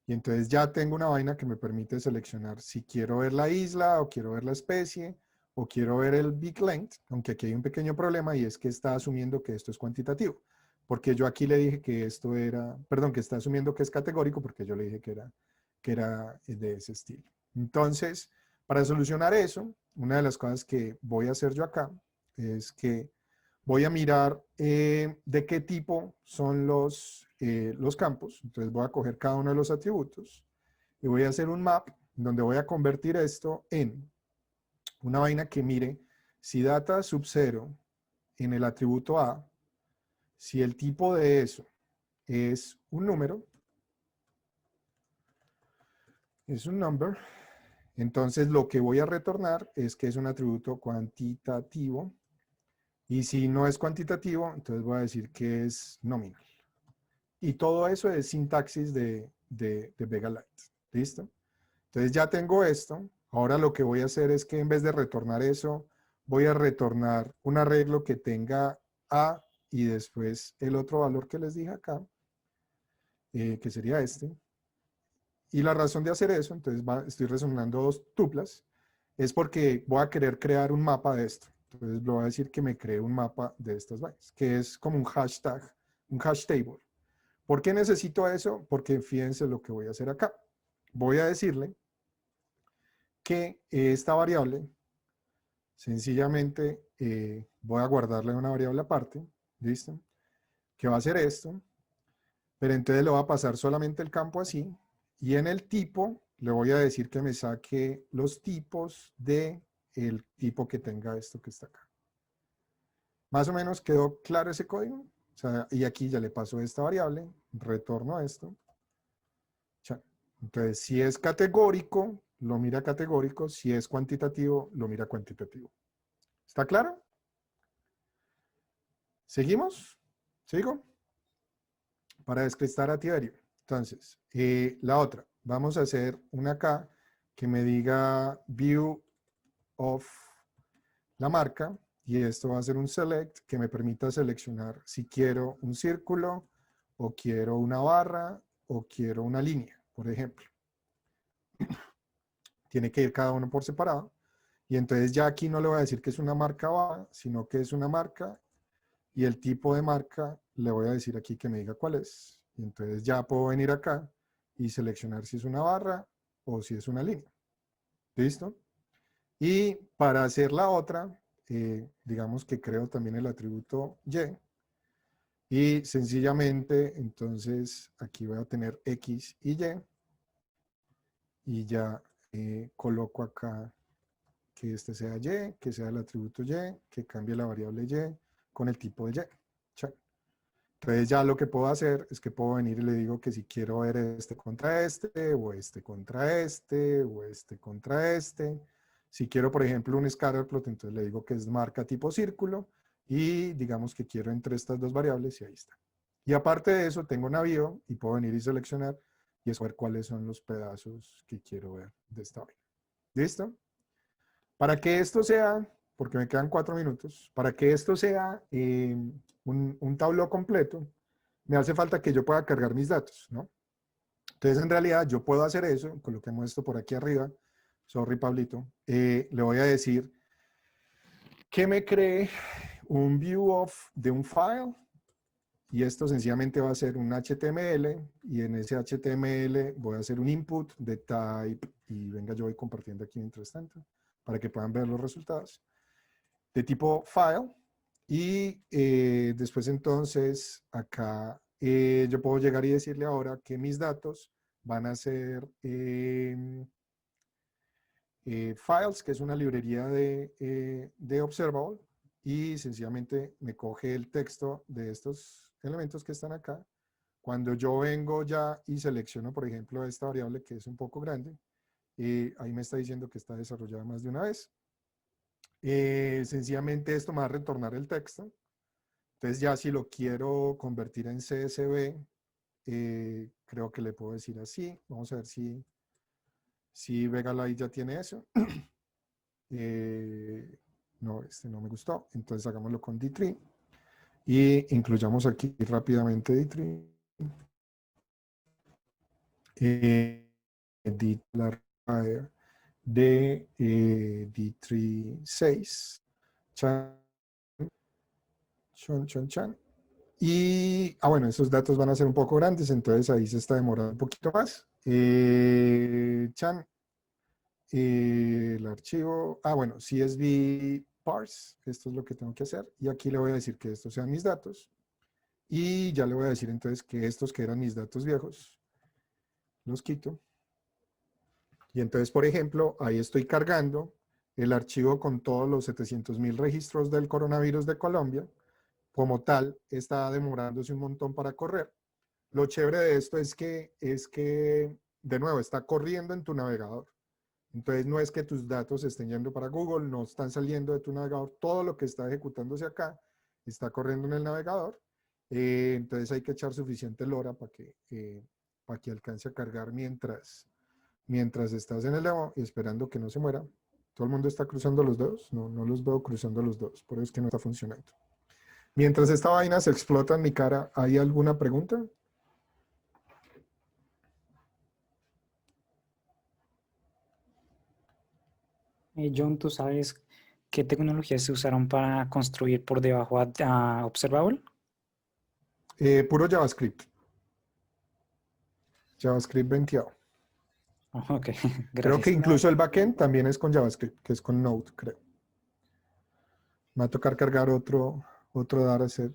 Y entonces ya tengo una vaina que me permite seleccionar si quiero ver la isla o quiero ver la especie o quiero ver el big length, aunque aquí hay un pequeño problema y es que está asumiendo que esto es cuantitativo. Porque yo aquí le dije que esto era, perdón, que está asumiendo que es categórico porque yo le dije que era de ese estilo. Entonces, para solucionar eso, una de las cosas que voy a hacer yo acá es que voy a mirar de qué tipo son los campos. Entonces voy a coger cada uno de los atributos y voy a hacer un map donde voy a convertir esto en una vaina que mire si data sub 0 en el atributo A, si el tipo de eso es un número, es un number, entonces lo que voy a retornar es que es un atributo cuantitativo. Y si no es cuantitativo, entonces voy a decir que es nominal. Y todo eso es sintaxis de Vega Lite. ¿Listo? Entonces ya tengo esto. Ahora lo que voy a hacer es que en vez de retornar eso, voy a retornar un arreglo que tenga A y después el otro valor que les dije acá, que sería este. Y la razón de hacer eso, entonces estoy resonando dos tuplas, es porque voy a querer crear un mapa de esto. Entonces le voy a decir que me cree un mapa de estas vainas, que es como un hashtag, un hash table. ¿Por qué necesito eso? Porque fíjense lo que voy a hacer acá. Voy a decirle que esta variable, sencillamente voy a guardarle una variable aparte, ¿listo? Que va a ser esto, pero entonces le voy a pasar solamente el campo así, y en el tipo le voy a decir que me saque los tipos de el tipo que tenga esto que está acá. Más o menos quedó claro ese código. O sea, y aquí ya le paso esta variable, retorno esto. Entonces, si es categórico, lo mira categórico. Si es cuantitativo, lo mira cuantitativo. ¿Está claro? ¿Seguimos? ¿Sigo? Para descristar a Tiberio. Entonces, la otra, vamos a hacer una acá que me diga view of la marca, y esto va a ser un select que me permita seleccionar si quiero un círculo, o quiero una barra, o quiero una línea, por ejemplo. Tiene que ir cada uno por separado. Y entonces ya aquí no le voy a decir que es una marca barra, sino que es una marca, y el tipo de marca le voy a decir aquí que me diga cuál es. Y entonces ya puedo venir acá y seleccionar si es una barra o si es una línea. ¿Listo? Y para hacer la otra, digamos que creo también el atributo y. Y sencillamente, entonces, aquí voy a tener X y Y. Y ya coloco acá que este sea Y, que sea el atributo Y, que cambie la variable Y con el tipo de Y. Check. Entonces ya lo que puedo hacer es que puedo venir y le digo que si quiero ver este contra este, o este contra este, o este contra este. Si quiero, por ejemplo, un scatter plot, entonces le digo que es marca tipo círculo, y digamos que quiero entre estas dos variables, y ahí está. Y aparte de eso, tengo navío y puedo venir y seleccionar y escoger cuáles son los pedazos que quiero ver de esta vaina. ¿Listo? Para que esto sea, porque me quedan 4 minutos, para que esto sea un tablero completo, me hace falta que yo pueda cargar mis datos, ¿no? Entonces, en realidad, yo puedo hacer eso. Coloquemos esto por aquí arriba. Sorry, Pablito. Le voy a decir que me cree un view of de un file, y esto sencillamente va a ser un HTML, y en ese HTML voy a hacer un input de type, y venga, yo voy compartiendo aquí mientras tanto, para que puedan ver los resultados, de tipo file, y después entonces acá yo puedo llegar y decirle ahora que mis datos van a ser files, que es una librería de Observable, y sencillamente me coge el texto de estos elementos que están acá. Cuando yo vengo ya y selecciono, por ejemplo, esta variable que es un poco grande, ahí me está diciendo que está desarrollada más de una vez. Sencillamente esto me va a retornar el texto. Entonces ya si lo quiero convertir en CSV, creo que le puedo decir así. Vamos a ver si Vegalite ya tiene eso. No, este no me gustó. Entonces hagámoslo con D3. Y incluyamos aquí rápidamente D3. De D3 6. Chan, chan, chan. Y, bueno, esos datos van a ser un poco grandes, entonces ahí se está demorando un poquito más. El archivo, bueno, CSV parse, esto es lo que tengo que hacer, y aquí le voy a decir que estos sean mis datos, y ya le voy a decir entonces que estos que eran mis datos viejos, los quito, y entonces, por ejemplo, ahí estoy cargando el archivo con todos los 700.000 registros del coronavirus de Colombia. Como tal, está demorándose un montón para correr. Lo chévere de esto es que, de nuevo, está corriendo en tu navegador. Entonces, no es que tus datos estén yendo para Google, no están saliendo de tu navegador. Todo lo que está ejecutándose acá está corriendo en el navegador. Entonces, hay que echar suficiente LoRa para que alcance a cargar mientras estás en el demo y esperando que no se muera. ¿Todo el mundo está cruzando los dedos? No, no los veo cruzando los dedos, por eso es que no está funcionando. Mientras esta vaina se explota en mi cara, ¿hay alguna pregunta? John, ¿tú sabes qué tecnologías se usaron para construir por debajo a Observable? Puro JavaScript. JavaScript 20. Ok, Creo gracias. que incluso el backend también es con JavaScript, que es con Node, creo. Me va a tocar cargar otro dataset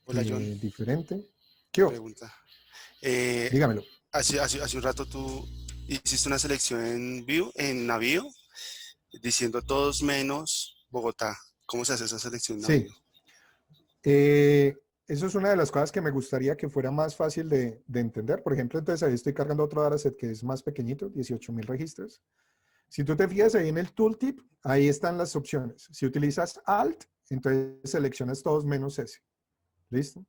Hola, John. diferente. ¿Qué hubo? Pregunta. Dígamelo. Hace un rato tú hiciste una selección en Navío diciendo todos menos Bogotá. ¿Cómo se hace esa selección en Sí. Navío? Eso es una de las cosas que me gustaría que fuera más fácil de entender. Por ejemplo, entonces ahí estoy cargando otro dataset que es más pequeñito, 18.000 registros. Si tú te fijas ahí en el tooltip, ahí están las opciones. Si utilizas Alt, entonces seleccionas todos menos ese. ¿Listo?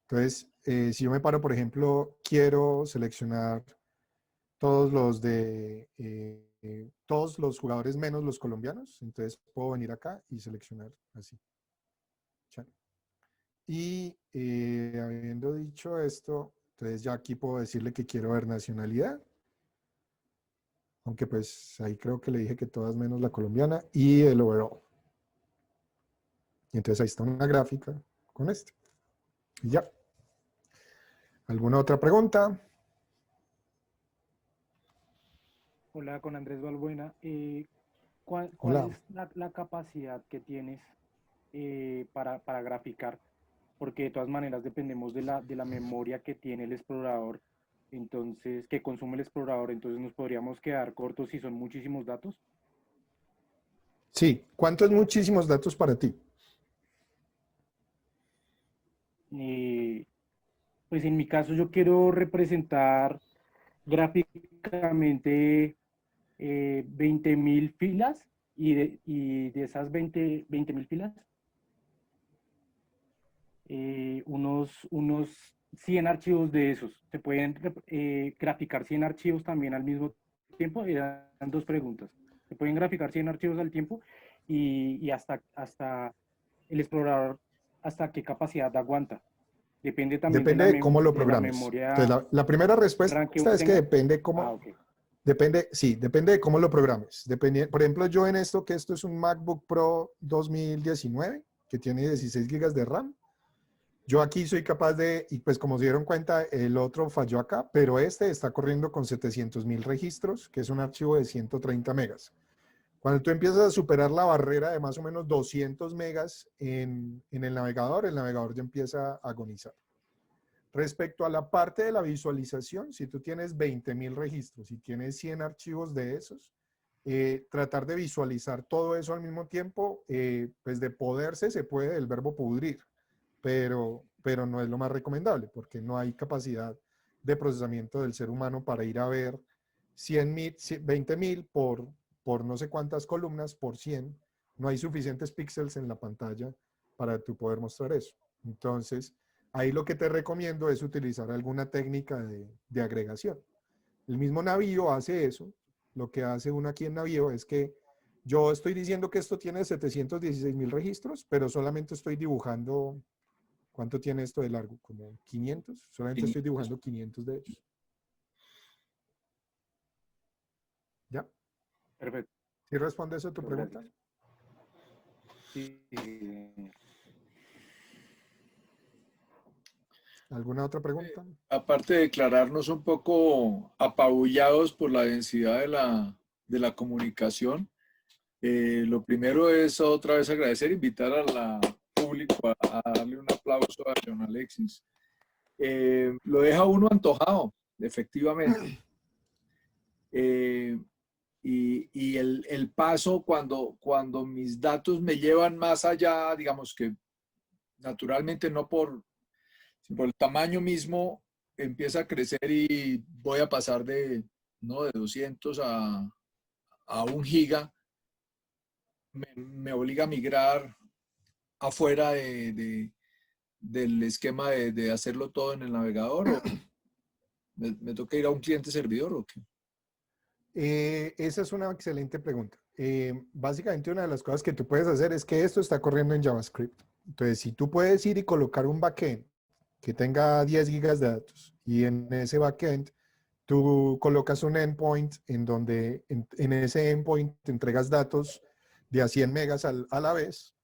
Entonces, si yo me paro, por ejemplo, quiero seleccionar todos todos los jugadores menos los colombianos, entonces puedo venir acá y seleccionar así. Chan. Y habiendo dicho esto, entonces ya aquí puedo decirle que quiero ver nacionalidad. Aunque pues ahí creo que le dije que todas menos la colombiana y el overall. Y entonces ahí está una gráfica con este. Y ya. ¿Alguna otra pregunta? Hola, con Andrés Balbuena. ¿Cuál Hola. es la capacidad que tienes para graficar? Porque de todas maneras dependemos de la memoria que tiene el explorador, entonces, que consume el explorador, entonces nos podríamos quedar cortos si son muchísimos datos. Sí. ¿Cuántos muchísimos datos para ti? Pues en mi caso yo quiero representar gráficamente 20.000 filas y de esas 20.000 filas, unos 100 archivos de esos. ¿Se pueden graficar 100 archivos también al mismo tiempo? Eran dos preguntas. ¿Se pueden graficar 100 archivos al tiempo? Y hasta el explorador, ¿hasta qué capacidad aguanta? Depende también Depende de cómo lo de la programes. memoria Entonces, la primera respuesta RAM que uno es que tenga. depende cómo... Ah, ok. Depende de cómo lo programes. Por ejemplo, yo en esto, que esto es un MacBook Pro 2019, que tiene 16 GB de RAM. Yo aquí soy capaz de, y pues como se dieron cuenta, el otro falló acá, pero este está corriendo con 700.000 registros, que es un archivo de 130 megas. Cuando tú empiezas a superar la barrera de más o menos 200 megas en el navegador ya empieza a agonizar. Respecto a la parte de la visualización, si tú tienes 20.000 registros y tienes 100 archivos de esos, tratar de visualizar todo eso al mismo tiempo, pues de poderse se puede el verbo pudrir, pero no es lo más recomendable porque no hay capacidad de procesamiento del ser humano para ir a ver 20.000 por no sé cuántas columnas por 100. No hay suficientes píxeles en la pantalla para tú poder mostrar eso. Entonces, ahí lo que te recomiendo es utilizar alguna técnica de agregación. El mismo Navío hace eso. Lo que hace uno aquí en Navío es que yo estoy diciendo que esto tiene 716.000 registros, pero solamente estoy dibujando, ¿cuánto tiene esto de largo? Como 500. Solamente estoy dibujando 500 de ellos. ¿Ya? Perfecto. ¿Sí responde eso a tu pregunta? Gracias. Sí. ¿Alguna otra pregunta? Aparte de declararnos un poco apabullados por la densidad de la comunicación, lo primero es otra vez agradecer, invitar a la público a darle un aplauso a John Alexis. Lo deja uno antojado, efectivamente. Y el paso cuando mis datos me llevan más allá, digamos que naturalmente no por el tamaño mismo, empieza a crecer y voy a pasar de 200 a 1 giga, me obliga a migrar afuera del esquema de hacerlo todo en el navegador, ¿o me toca ir a un cliente servidor o qué? Esa es una excelente pregunta. Básicamente una de las cosas que tú puedes hacer es que esto está corriendo en JavaScript. Entonces, si tú puedes ir y colocar un backend que tenga 10 gigas de datos y en ese backend tú colocas un endpoint en donde en ese endpoint te entregas datos de a 100 megas a la vez,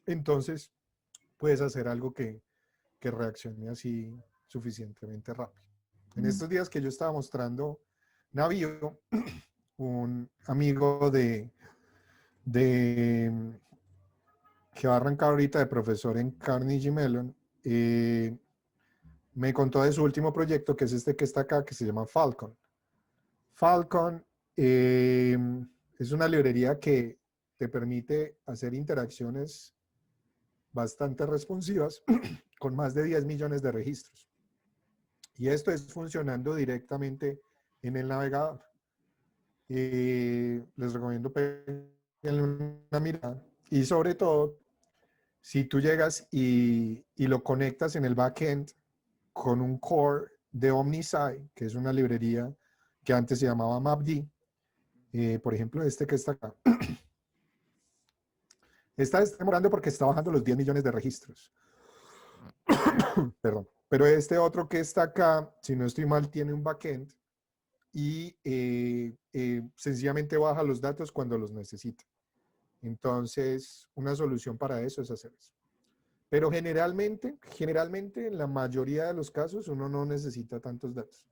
entonces puedes hacer algo que reaccione así suficientemente rápido. En estos días que yo estaba mostrando Navío, un amigo que va a arrancar ahorita de profesor en Carnegie Mellon, me contó de su último proyecto, que es este que está acá, que se llama Falcon. Falcon es una librería que te permite hacer interacciones bastante responsivas con más de 10 millones de registros. Y esto es funcionando directamente en el navegador. Les recomiendo pegarle una mirada. Y sobre todo, si tú llegas y lo conectas en el backend con un core de OmniSci, que es una librería que antes se llamaba MapD. Por ejemplo, este que está acá. Está demorando porque está bajando los 10 millones de registros. Perdón. Pero este otro que está acá, si no estoy mal, tiene un backend y sencillamente baja los datos cuando los necesita. Entonces, una solución para eso es hacer eso. Pero generalmente, en la mayoría de los casos, uno no necesita tantos datos.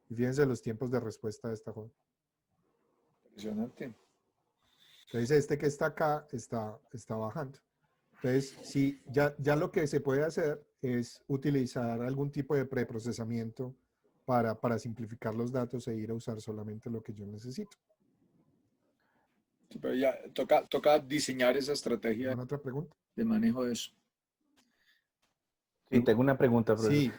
Y fíjense los tiempos de respuesta de esta joven. Impresionante. Entonces, este que está acá está bajando. Entonces, sí, ya lo que se puede hacer es utilizar algún tipo de preprocesamiento para simplificar los datos e ir a usar solamente lo que yo necesito. Sí, pero ya toca diseñar esa estrategia ¿Alguna otra pregunta? de manejo de eso. Sí, tengo una pregunta, profesor. Sí,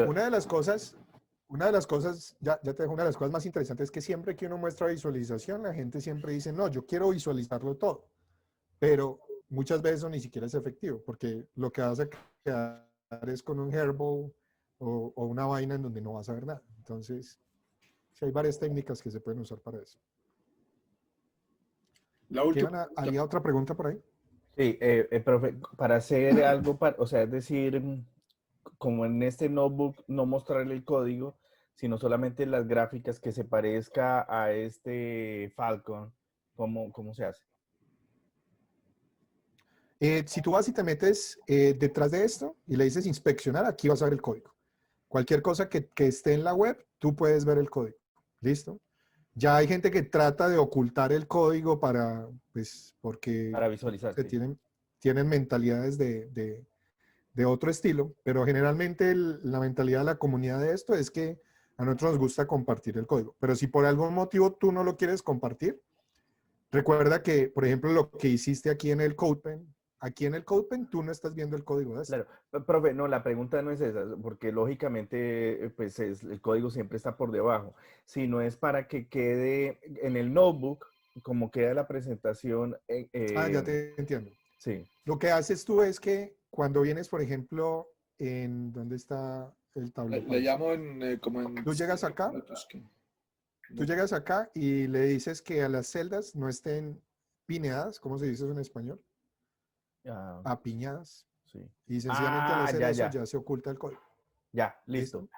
una de las cosas, ya te dejo, una de las cosas más interesantes es que siempre que uno muestra visualización, la gente siempre dice, no, yo quiero visualizarlo todo. Pero muchas veces eso ni siquiera es efectivo, porque lo que vas a quedar es con un hairball o una vaina en donde no vas a ver nada. Entonces, sí, hay varias técnicas que se pueden usar para eso. La última. ¿Había otra pregunta por ahí? Sí, profe, para hacer algo, o sea, es decir, como en este notebook, no mostrarle el código, sino solamente las gráficas que se parezca a este Falcon, ¿cómo se hace? Si tú vas y te metes detrás de esto y le dices inspeccionar, aquí vas a ver el código. Cualquier cosa que esté en la web, tú puedes ver el código. ¿Listo? Ya hay gente que trata de ocultar el código porque Para visualizar. Sí. tienen mentalidades de otro estilo, pero generalmente la mentalidad de la comunidad de esto es que a nosotros nos gusta compartir el código. Pero si por algún motivo tú no lo quieres compartir, recuerda que, por ejemplo, lo que hiciste aquí en el CodePen, tú no estás viendo el código de esto. Claro, profe, no, la pregunta no es esa, porque lógicamente pues el código siempre está por debajo, sino es para que quede en el notebook, como queda la presentación. Ya te entiendo. Sí. Lo que haces tú es que cuando vienes, por ejemplo, ¿dónde está el tablero? Le llamo como en... Tú llegas acá. Tú llegas acá y le dices que a las celdas no estén pineadas, ¿cómo se dice eso en español? Apiñadas. Sí. Y sencillamente al hacer eso ya ya se oculta el código. Ya, listo.